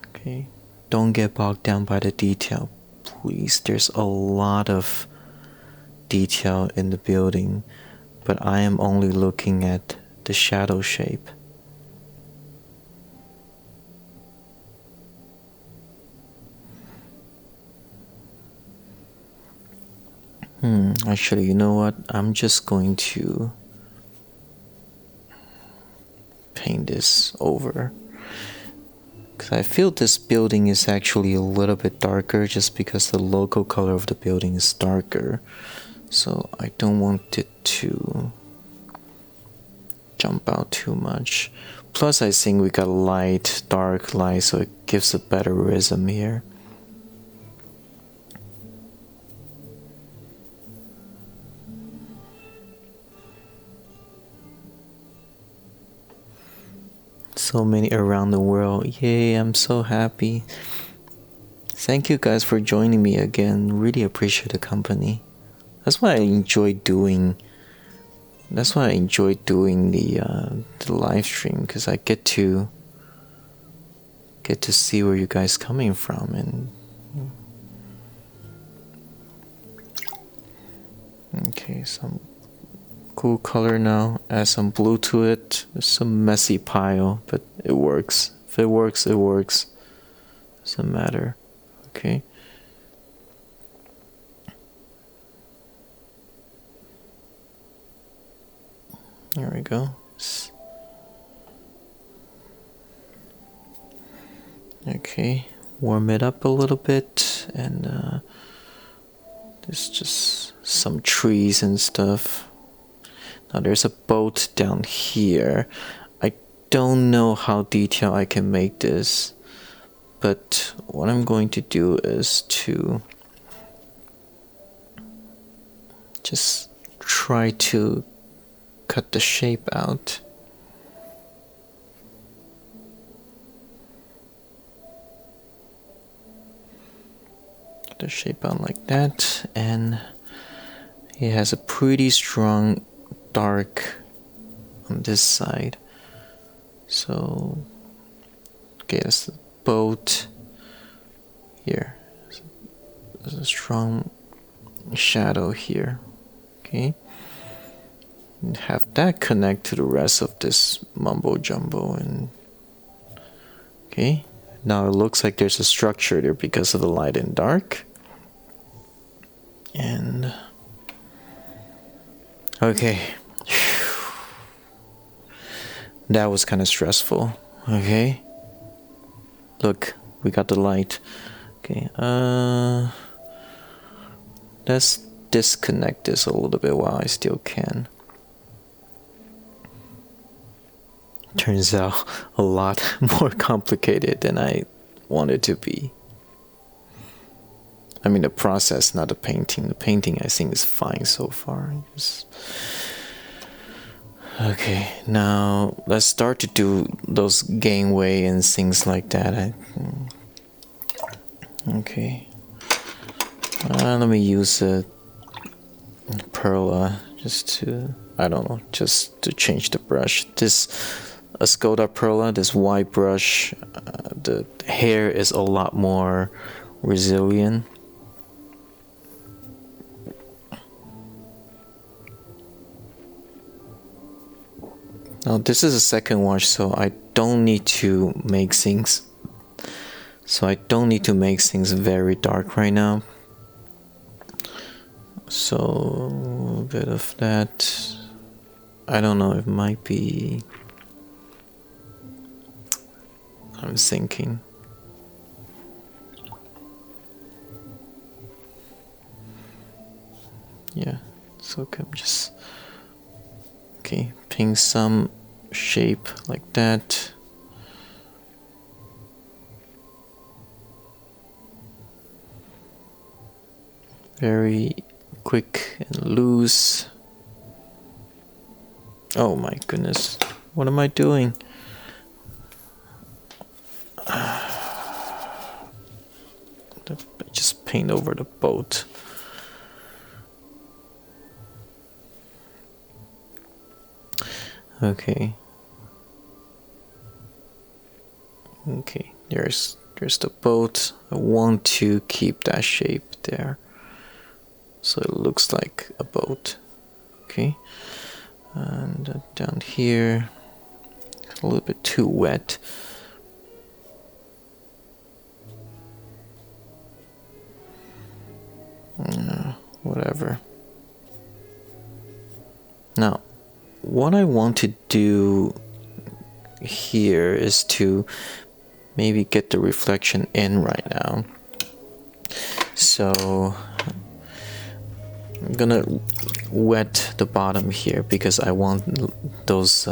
Okay, don't get bogged down by the detail, please. There's a lot of detail in the building, but I am only looking at the shadow shape. Actually, you know what? I'm just going to paint this over, because I feel this building is actually a little bit darker just because the logo color of the building is darker. So I don't want it to jump out too much. Plus I think we got light, dark light, so it gives a better rhythm here. So many around the world. Yay, I'm so happy. Thank you guys for joining me again. Really appreciate the company. That's why I enjoy doing the live stream, because I get to see where you guys coming from. And okay, some cool color now. Add some blue to it. It's some messy pile, but it works. If it works, it works. Doesn't matter. Okay. There we go. Okay, warm it up a little bit, and there's just some trees and stuff. Now there's a boat down here. I don't know how detailed I can make this, but what I'm going to do is to just try to cut the shape out. Cut the shape out like that, and it has a pretty strong dark on this side. So, okay, that's the boat here. There's a strong shadow here. Okay. And have that connect to the rest of this mumbo jumbo, and okay. Now it looks like there's a structure there because of the light and dark. And okay. That was kind of stressful. Okay. Look, we got the light. Okay. Let's disconnect this a little bit while I still can. Turns out a lot more complicated than I wanted to be. I mean, the process, not the painting. The painting, I think, is fine so far. Okay, now let's start to do those gangway and things like that. Okay. Let me use a Perla just to, I don't know, just to change the brush. This a Skoda Perla, this white brush, the hair is a lot more resilient. Now this is a second wash, so I don't need to make things. Very dark right now. So a bit of that. I don't know. It might be. I'm thinking. Yeah. So okay, I'm just. Okay, ping some shape like that. Very quick and loose. Oh my goodness, what am I doing? Just paint over the boat. Okay. Okay, there's the boat. I want to keep that shape there, so it looks like a boat. Okay, and down here, a little bit too wet. Whatever. Now, what I want to do here is to maybe get the reflection in right now. So I'm gonna wet the bottom here because I want those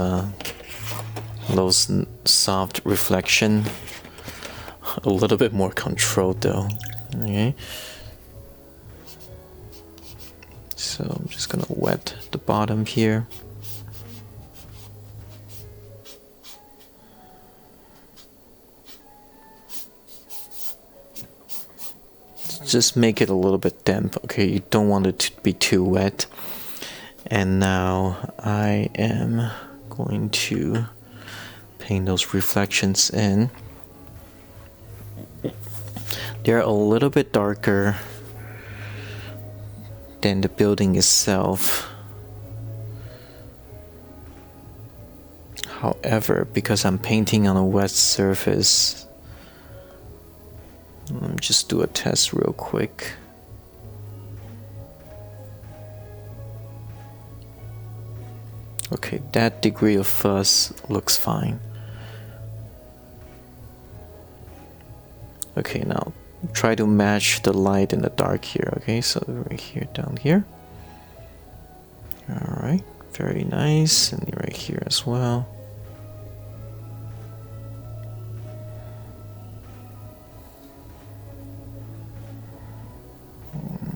soft reflection a little bit more controlled though. Okay. So I'm just gonna wet the bottom here. Just make it a little bit damp. Okay, you don't want it to be too wet. And now I am going to paint those reflections in. They're a little bit darker than the building itself. However, because I'm painting on a wet surface, let me just do a test real quick. Okay, that degree of fuzz looks fine. Okay, now try to match the light and the dark here. Okay, so right here, down here. Alright, very nice. And right here as well.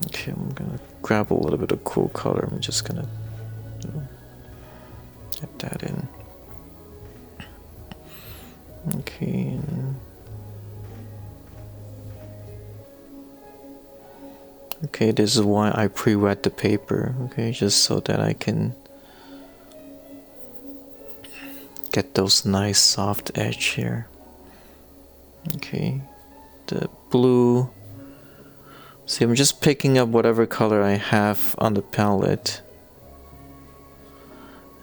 Okay, I'm gonna grab a little bit of cool color. I'm just gonna get that in. Okay. Okay, this is why I pre-wet the paper. Okay, just so that I can get those nice soft edge here. Okay, the blue. See, I'm just picking up whatever color I have on the palette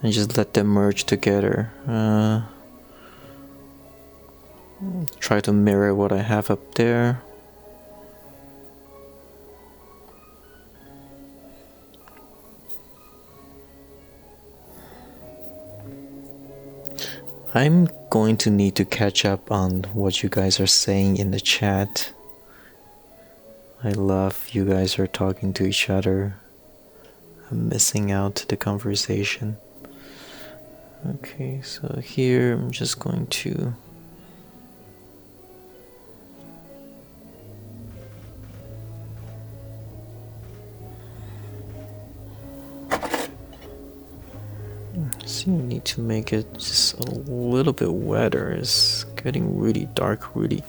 and just let them merge together. Try to mirror what I have up there. I'm going to need to catch up on what you guys are saying in the chat. I love you guys are talking to each other. I'm missing out the conversation. Okay, so here I'm just going to you need to make it just a little bit wetter. It's getting really dark, really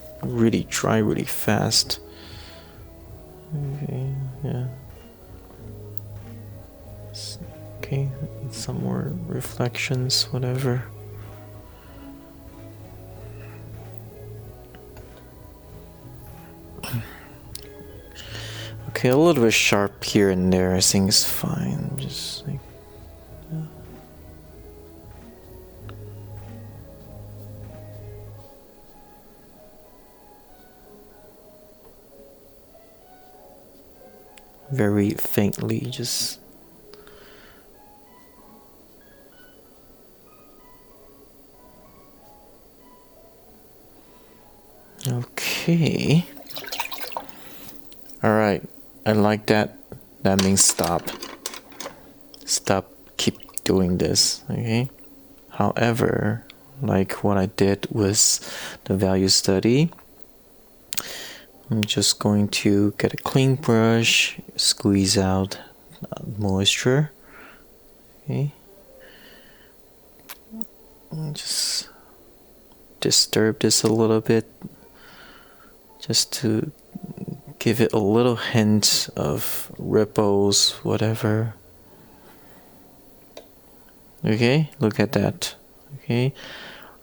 dry, really fast. Okay, yeah. Okay, some more reflections, whatever. Okay, a little bit sharp here and there, I think it's fine. Just like, yeah. Very faintly, just okay. All right. I like that. That means stop. Stop, keep doing this, okay? However, like what I did with the value study, I'm just going to get a clean brush, squeeze out moisture, okay? And just disturb this a little bit, just to give it a little hint of ripples, whatever. Okay, look at that. Okay,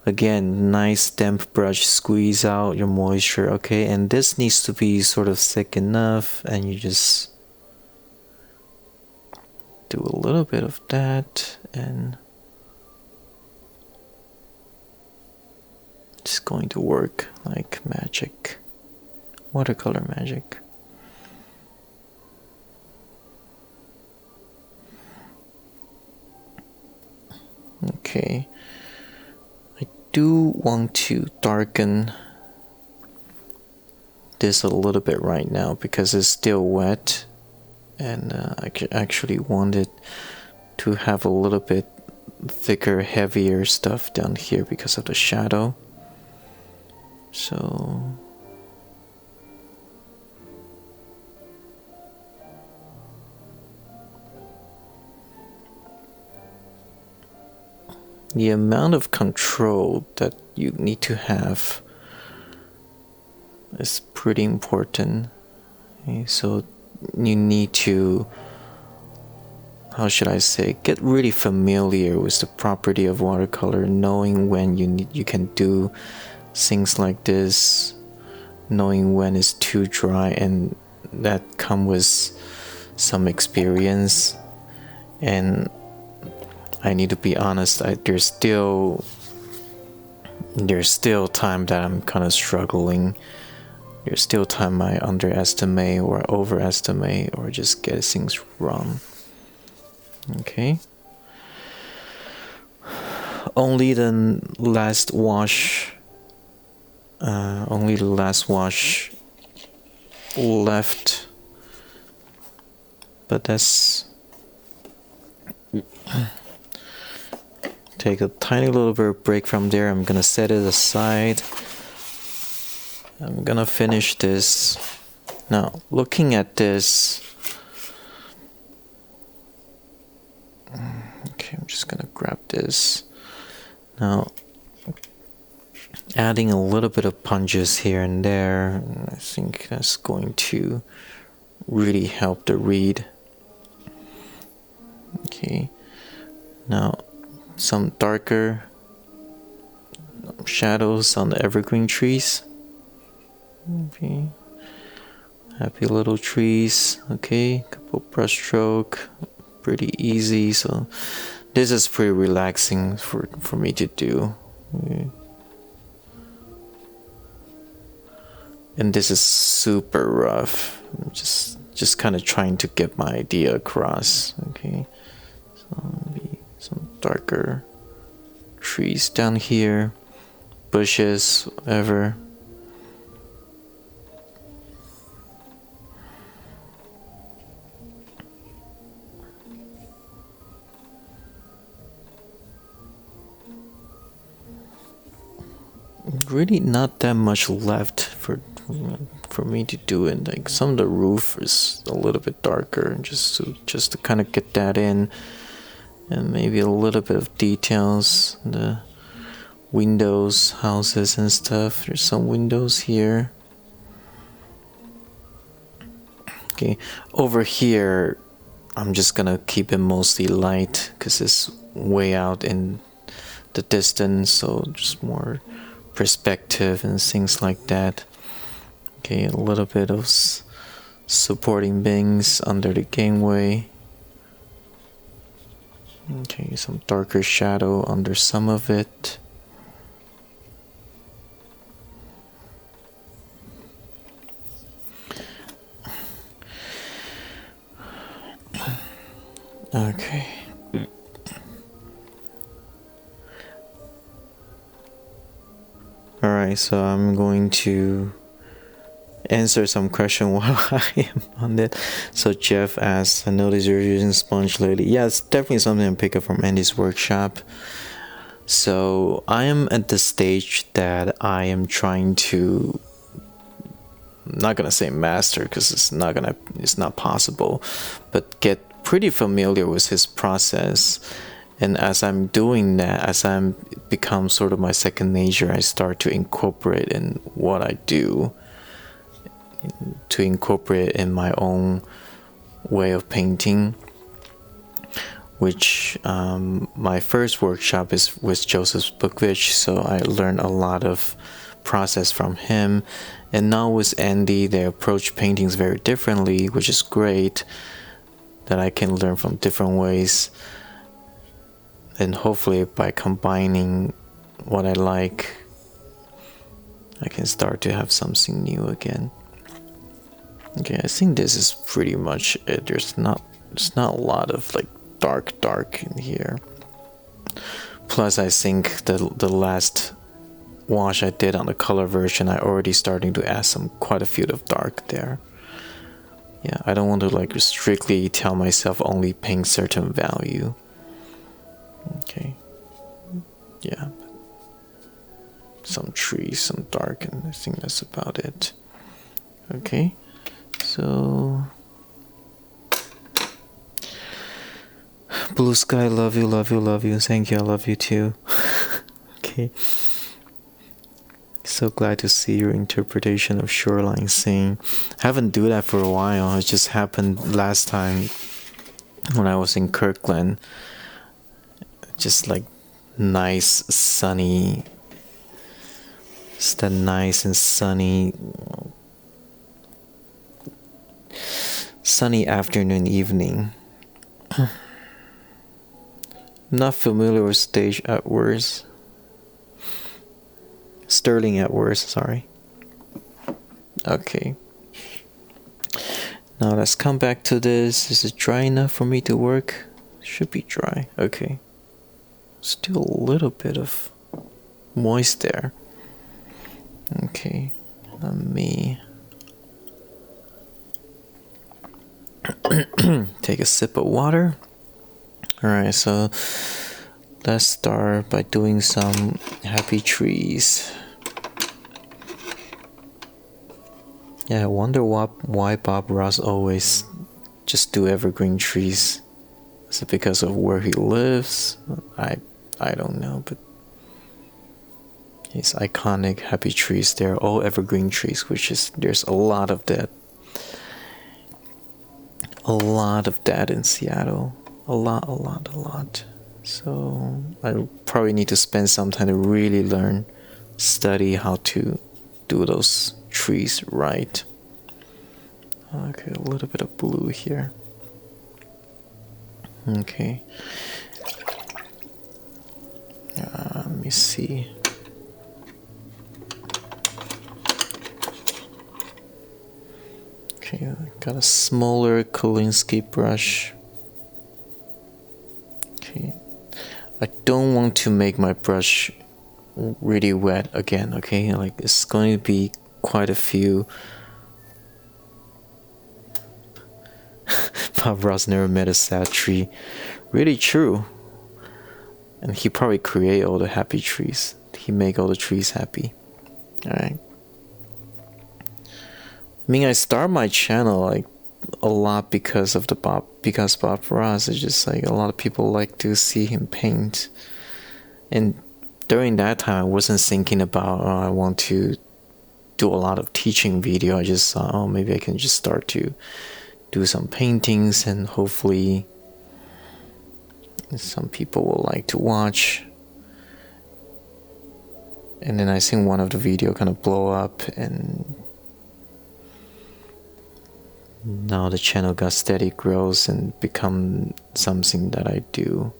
again, nice damp brush, squeeze out your moisture. Okay, and this needs to be sort of thick enough, and you just do a little bit of that, and it's going to work like magic. Watercolor magic. Okay, I do want to darken this a little bit right now because it's still wet, and I actually want it to have a little bit thicker, heavier stuff down here because of the shadow. So the amount of control that you need to have is pretty important. Okay, so you need to, how should I say, get really familiar with the property of watercolor, knowing when you can do things like this, knowing when it's too dry, and that come with some experience. And I need to be honest, there's still time that I'm kind of struggling. There's still time I underestimate or overestimate or just get things wrong. Okay. Only the last wash left, but that's take a tiny little bit of break from there. I'm gonna set it aside. I'm gonna finish this. Now, looking at this, okay, I'm just gonna grab this. Now, adding a little bit of punches here and there, I think that's going to really help the read. Okay, now some darker shadows on the evergreen trees. Okay, happy little trees. Okay, couple brush stroke, pretty easy. So this is pretty relaxing for me to do. Okay. And this is super rough. I'm just kind of trying to get my idea across. Okay, so maybe some darker trees down here, bushes, whatever. Really not that much left for me to do it. Like some of the roof is a little bit darker, and just to kind of get that in. And maybe a little bit of details, the windows, houses and stuff. There's some windows here. Okay, over here I'm just gonna keep it mostly light because it's way out in the distance, so just more perspective and things like that. Okay, a little bit of supporting beams under the gangway. Okay, some darker shadow under some of it. Okay. Alright, so I'm going to answer some question while I am on it. So Jeff asks, I noticed you're using sponge lately. Yeah, it's definitely something I pick up from Andy's workshop. So I am at the stage that I am trying to, I'm not gonna say master because it's not possible, but get pretty familiar with his process. And as I'm doing that, as I'm become sort of my second nature, I start to incorporate in what I do, to incorporate in my own way of painting, which my first workshop is with Joseph Bookvich, so I learned a lot of process from him. And now with Andy, they approach paintings very differently, which is great, that I can learn from different ways. And hopefully by combining what I like, I can start to have something new again. Okay, I think this is pretty much it. There's not a lot of like dark in here. Plus I think the last wash I did on the color version, I already starting to add quite a few of dark there. Yeah, I don't want to like strictly tell myself only paint certain value. Okay. Yeah. Some trees, some dark, and I think that's about it. Okay. So Blue Sky, love you, love you, love you. Thank you, I love you too. Okay. So glad to see your interpretation of shoreline scene. I haven't do that for a while. It just happened last time when I was in Kirkland. Just like nice sunny, just that nice and sunny afternoon, evening. I'm not familiar with stage Atworth. Sterling Atworth, sorry. Okay. Now let's come back to this. Is it dry enough for me to work? Should be dry. Okay. Still a little bit of moist there. Okay. Let me take a sip of water. Alright, so let's start by doing some happy trees. Yeah, I wonder why Bob Ross always just do evergreen trees. Is it because of where he lives? I don't know, but his iconic happy trees, they're all evergreen trees, which is, there's a lot of that. A lot of that in Seattle. A lot. So I probably need to spend some time to really study how to do those trees right. Okay, a little bit of blue here. Okay. Let me see. Okay, I got a smaller Kolinsky brush. Okay. I don't want to make my brush really wet again, okay? Like, it's going to be quite a few. Bob Ross never met a sad tree. Really true. And he probably create all the happy trees. He make all the trees happy. Alright. I mean, I start my channel like a lot because of Bob Ross. It's just like a lot of people like to see him paint. And during that time, I wasn't thinking about, oh, I want to do a lot of teaching video. I just thought, oh, maybe I can just start to do some paintings, and hopefully some people will like to watch. And then I think one of the video kind of blow up, and now the channel got steady growth and become something that I do.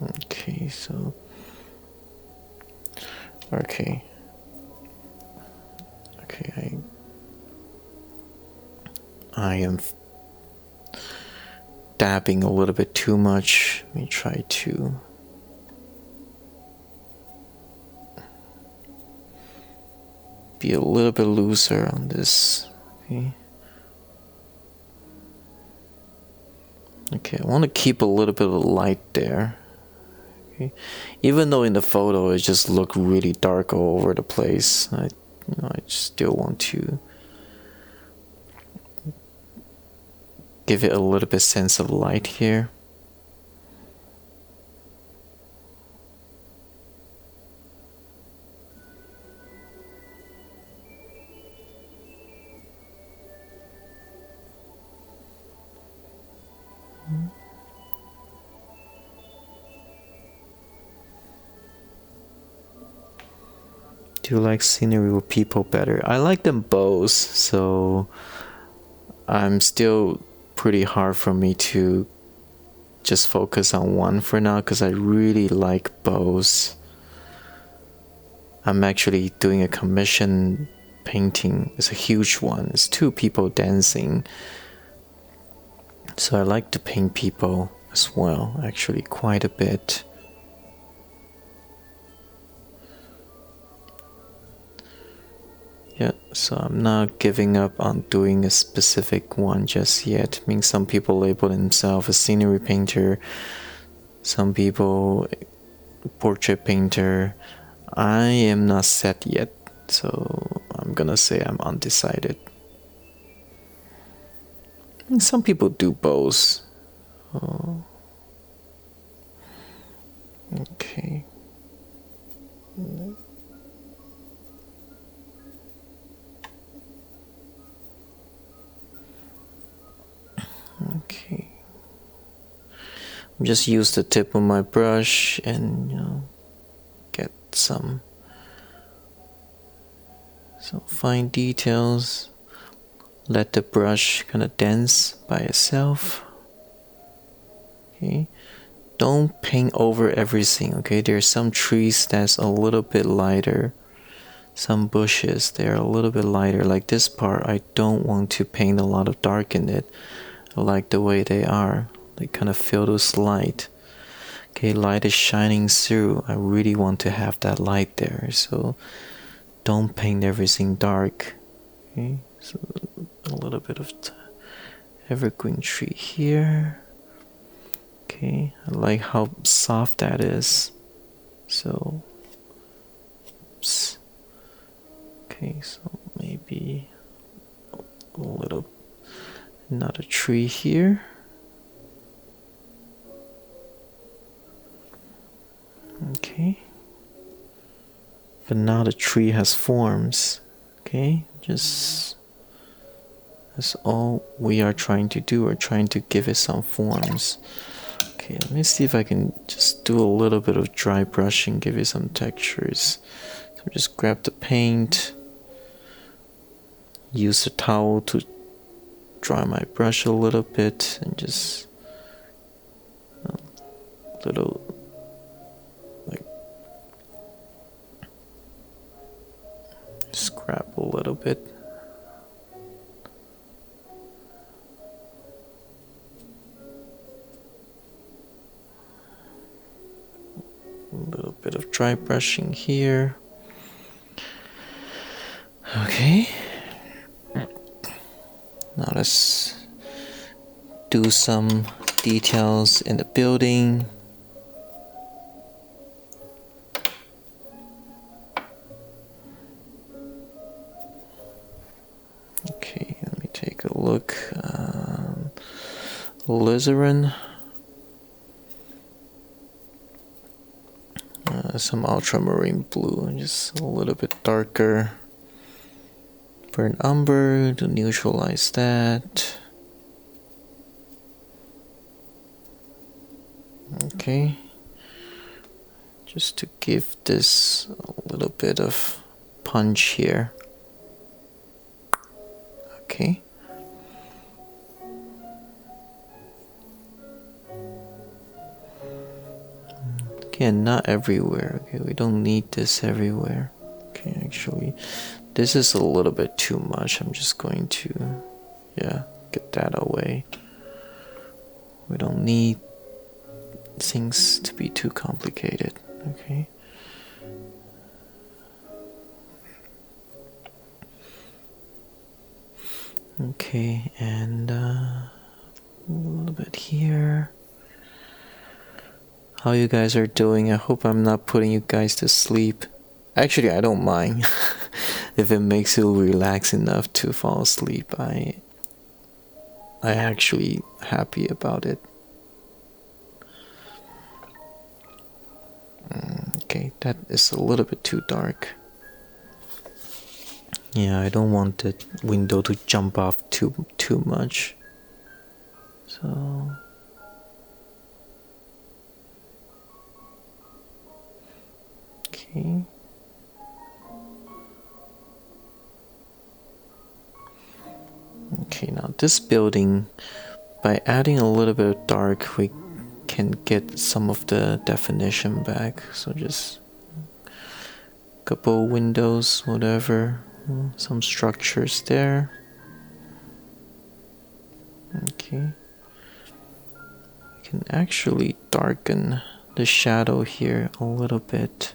Okay, so okay, I am dabbing a little bit too much. Let me try to be a little bit looser on this. Okay, I want to keep a little bit of light there. Okay. Even though in the photo it just looked really dark all over the place, I still want to give it a little bit sense of light here. Do you like scenery with people better? I like them both, so I'm still pretty hard for me to just focus on one for now, because I really like both. I'm actually doing a commission painting. It's a huge one. It's 2 people dancing. So I like to paint people as well, actually quite a bit. Yeah, so I'm not giving up on doing a specific one just yet. I mean, some people label themselves a scenery painter, some people portrait painter. I am not set yet, so I'm gonna say I'm undecided. And some people do both. Oh. Okay. Okay. Just use the tip of my brush and get some fine details. Let the brush kind of dance by itself. Okay. Don't paint over everything. Okay. There's some trees that's a little bit lighter. Some bushes, they're a little bit lighter. Like this part, I don't want to paint a lot of dark in it. I like the way they are. They kind of feel those light. Okay, light is shining through. I really want to have that light there. So don't paint everything dark. Okay, so a little bit of evergreen tree here. Okay, I like how soft that is. So, oops. Okay, so maybe a little, another tree here. Okay. But now the tree has forms. Okay, just that's all we are trying to do. We're trying to give it some forms. Okay, let me see if I can just do a little bit of dry brushing, give it some textures. So just grab the paint. Use the towel to dry my brush a little bit and just a little like scrap a little bit. A little bit of dry brushing here. Okay. Now let's do some details in the building. Okay, let me take a look. alizarin, some ultramarine blue, just a little bit darker. Burnt umber to neutralize that. Okay, just to give this a little bit of punch here. Okay. Again, not everywhere. Okay, we don't need this everywhere. Okay, actually, this is a little bit too much. I'm just going to, get that away. We don't need things to be too complicated. Okay. Okay, and a little bit here. How you guys are doing? I hope I'm not putting you guys to sleep. Actually, I don't mind. If it makes you relax enough to fall asleep, I actually happy about it. Okay, that is a little bit too dark. Yeah, I don't want the window to jump off too much. So okay. Okay, now this building, by adding a little bit of dark, we can get some of the definition back. So just a couple windows, whatever, some structures there. Okay. We can actually darken the shadow here a little bit.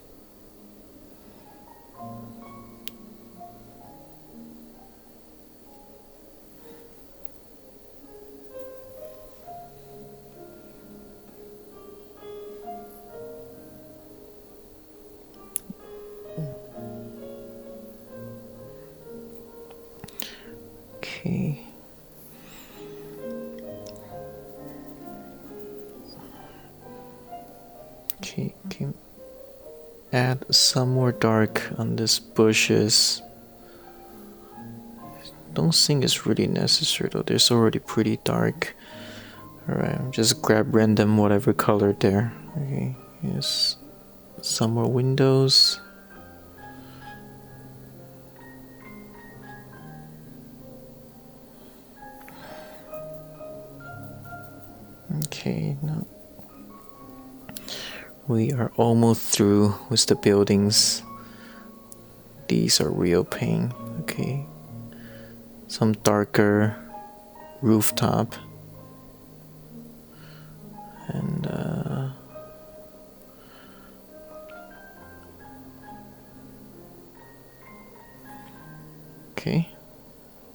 Okay. Okay, add some more dark on these bushes. Don't think it's really necessary though, there's already pretty dark. Alright, just grab random whatever color there. Okay, yes. Some more windows. Okay, now we are almost through with the buildings. These are real paint. Okay, some darker rooftop, and okay,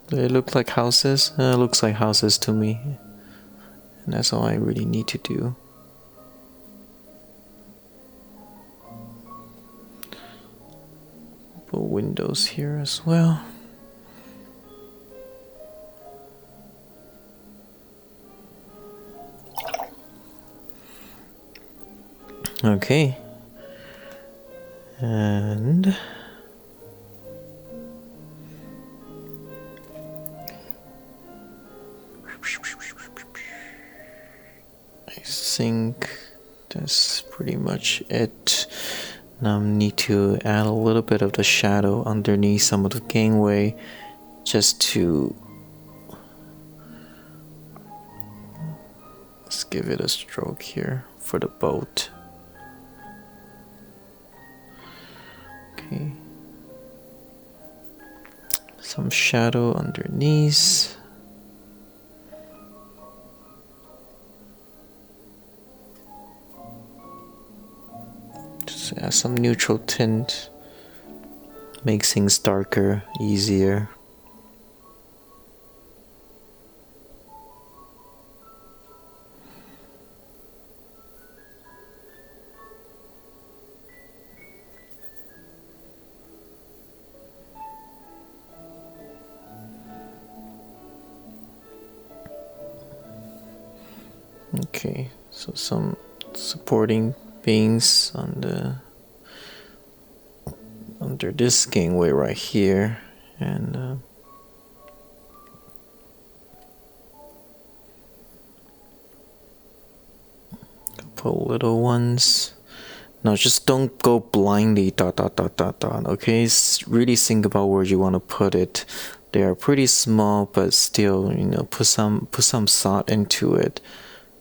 they look like houses. Looks like houses to me, and that's all I really need to do. Put windows here as well. Okay, and I think that's pretty much it. Now I need to add a little bit of the shadow underneath some of the gangway, just to let's give it a stroke here for the boat. Okay, some shadow underneath. Just add some neutral tint, makes things darker, easier. Okay, so some supporting beings on the under this gangway right here, and couple little ones. Now just don't go blindly dot dot dot dot dot. Okay, really think about where you want to put it. They are pretty small, but still, put some thought into it.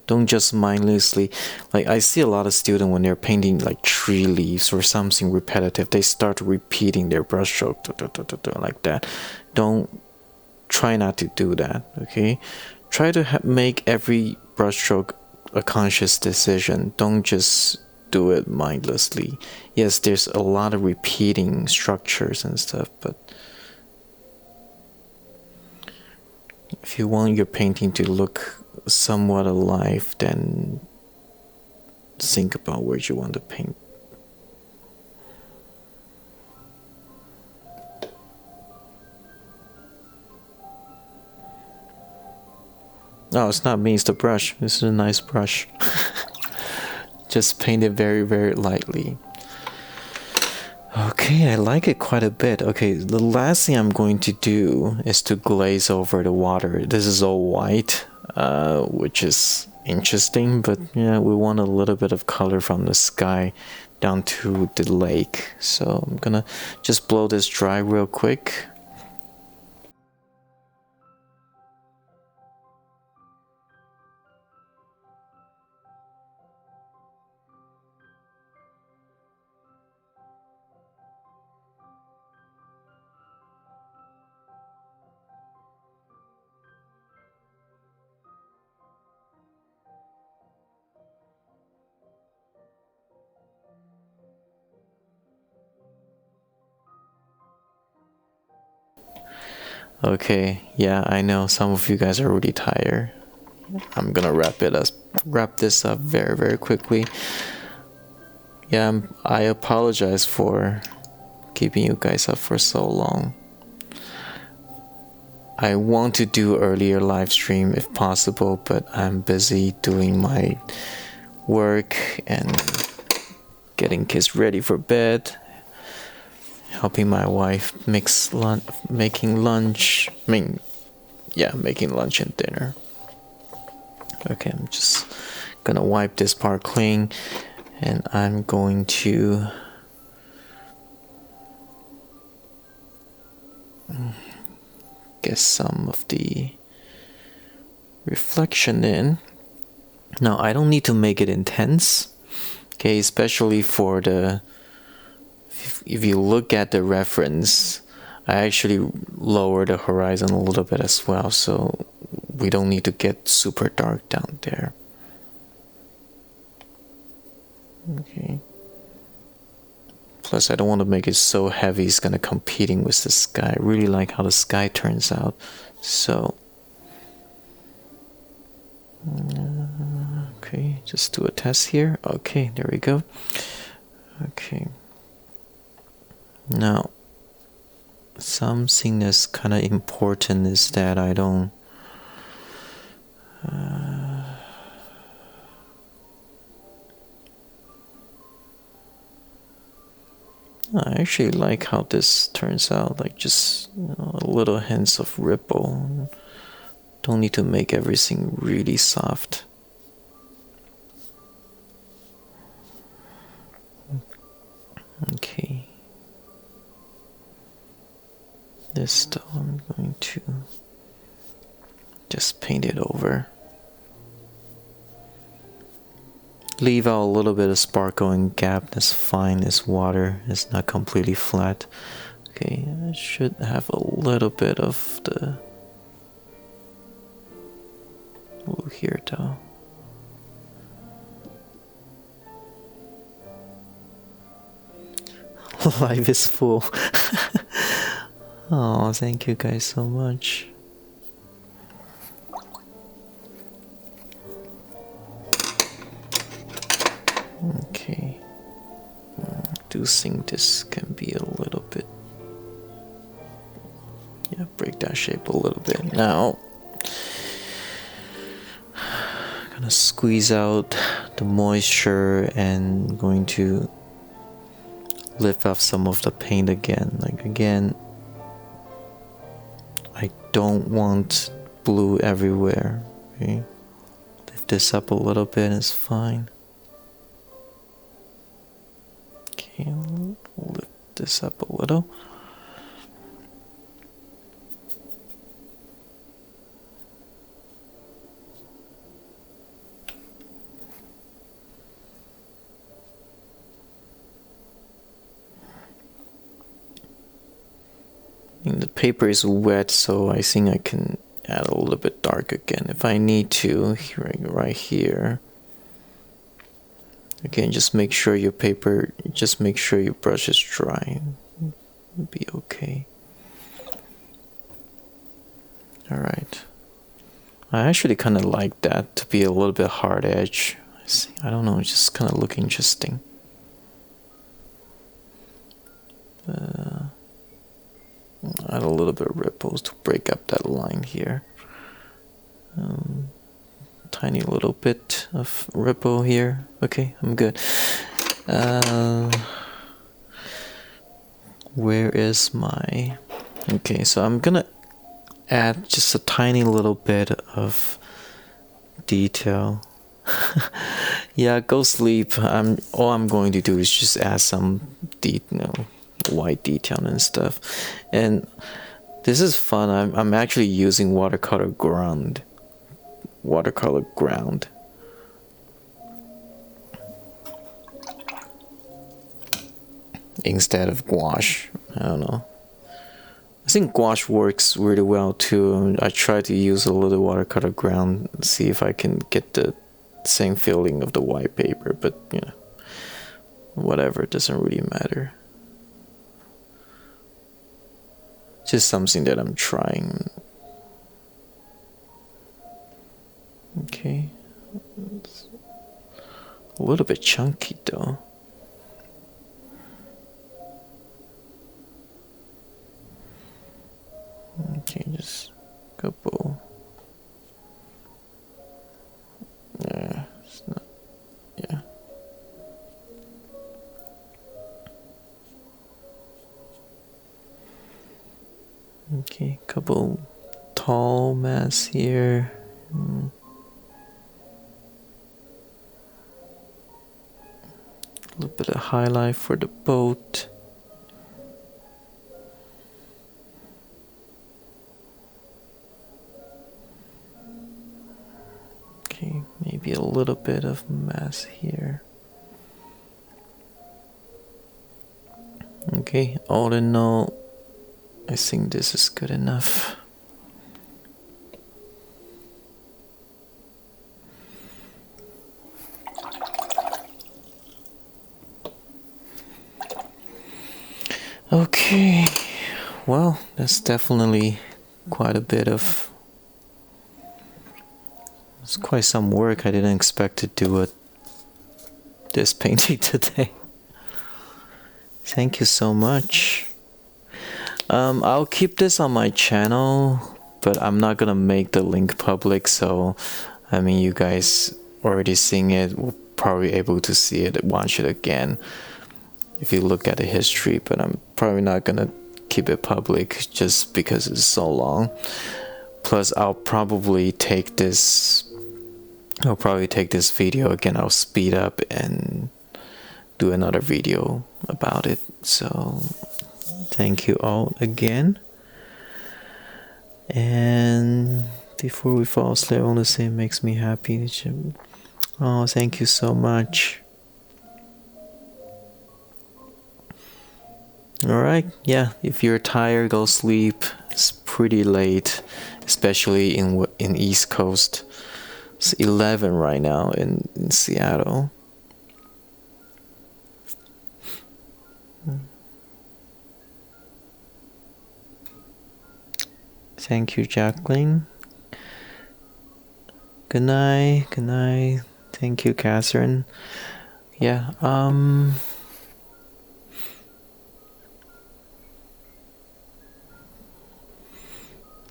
Don't just mindlessly, like I see a lot of students when they're painting like tree leaves or something repetitive, they start repeating their brushstroke like that. Don't try not to do that. Okay, try to make every brushstroke a conscious decision. Don't just do it mindlessly. Yes, there's a lot of repeating structures and stuff, but if you want your painting to look somewhat alive, then think about where you want to paint. No, it's not me, it's the brush. This is a nice brush. Just paint it very, very lightly. Okay, I like it quite a bit. Okay, the last thing I'm going to do is to glaze over the water. This is all white, which is interesting, but yeah, we want a little bit of color from the sky down to the lake. So I'm gonna just blow this dry real quick. Okay, yeah, I know some of you guys are really tired. I'm gonna wrap this up very, very quickly. Yeah, I apologize for keeping you guys up for so long. I want to do earlier live stream if possible, but I'm busy doing my work and getting kids ready for bed, helping my wife making lunch and dinner. Okay, I'm just gonna wipe this part clean, and I'm going to get some of the reflection in. Now I don't need to make it intense, okay, especially for the if you look at the reference, I actually lower the horizon a little bit as well, so we don't need to get super dark down there. Okay. Plus I don't want to make it so heavy it's gonna competing with the sky. I really like how the sky turns out. So okay, just do a test here. Okay, there we go. Okay. Now, something that's kind of important is that I don't I actually like how this turns out, like just a little hints of ripple. Don't need to make everything really soft. Okay. This though, I'm going to just paint it over. Leave out a little bit of sparkle and gap, that's fine. It's water, it's not completely flat. Okay, I should have a little bit of the blue here though. Life is full. Oh, thank you guys so much. Okay. I do think this can be a little bit... break that shape a little bit. Now, I'm gonna squeeze out the moisture and going to lift off some of the paint again. Like again, I don't want blue everywhere. Okay, lift this up a little bit, it's fine. Okay, lift this up a little. And the paper is wet, so I think I can add a little bit dark again if I need to. Right here. Again, just make sure your brush is dry. It'll be okay. Alright. I actually kind of like that to be a little bit hard edge. I don't know, it just kind of look interesting. Add a little bit of ripples to break up that line here. Tiny little bit of ripple here. Okay, I'm good. Where is my... Okay, so I'm gonna add just a tiny little bit of detail. Yeah, go sleep. All I'm going to do is just add some white detail and stuff. And this is fun. I'm actually using watercolor ground instead of gouache. I don't know, I think gouache works really well too. I try to use a little watercolor ground, see if I can get the same feeling of the white paper, but you know, whatever, it doesn't really matter. Just something that I'm trying. Okay, it's a little bit chunky though. Okay, just a couple. Yeah, it's not. Yeah. Okay, couple tall mats here. A little bit of highlight for the boat. Okay, maybe a little bit of mass here. Okay, all in all, I think this is good enough. Okay, well, that's definitely quite a bit of... It's quite some work. I didn't expect to do this painting today. Thank you so much. I'll keep this on my channel, but I'm not gonna make the link public, so I mean, you guys already seeing it will probably able to see it, watch it again if you look at the history, but I'm probably not gonna keep it public just because it's so long. Plus, I'll probably take this video again. I'll speed up and do another video about it. So thank you all again. And before we fall asleep, I want to say it makes me happy. Oh, thank you so much. Alright, yeah, if you're tired, go sleep. It's pretty late, especially in East Coast. It's 11 right now in Seattle. Thank you, Jacqueline. Good night. Good night. Thank you, Catherine. Yeah,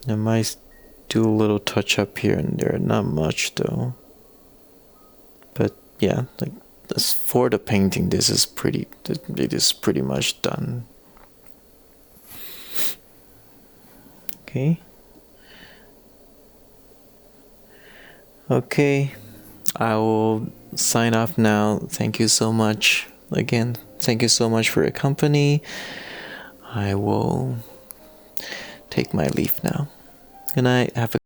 I might do a little touch up here and there, not much though. yeah, like this, for the painting, it is pretty much done. Okay. Okay, I will sign off now. Thank you so much. Again, thank you so much for your company. I will take my leave now. Good night. Have a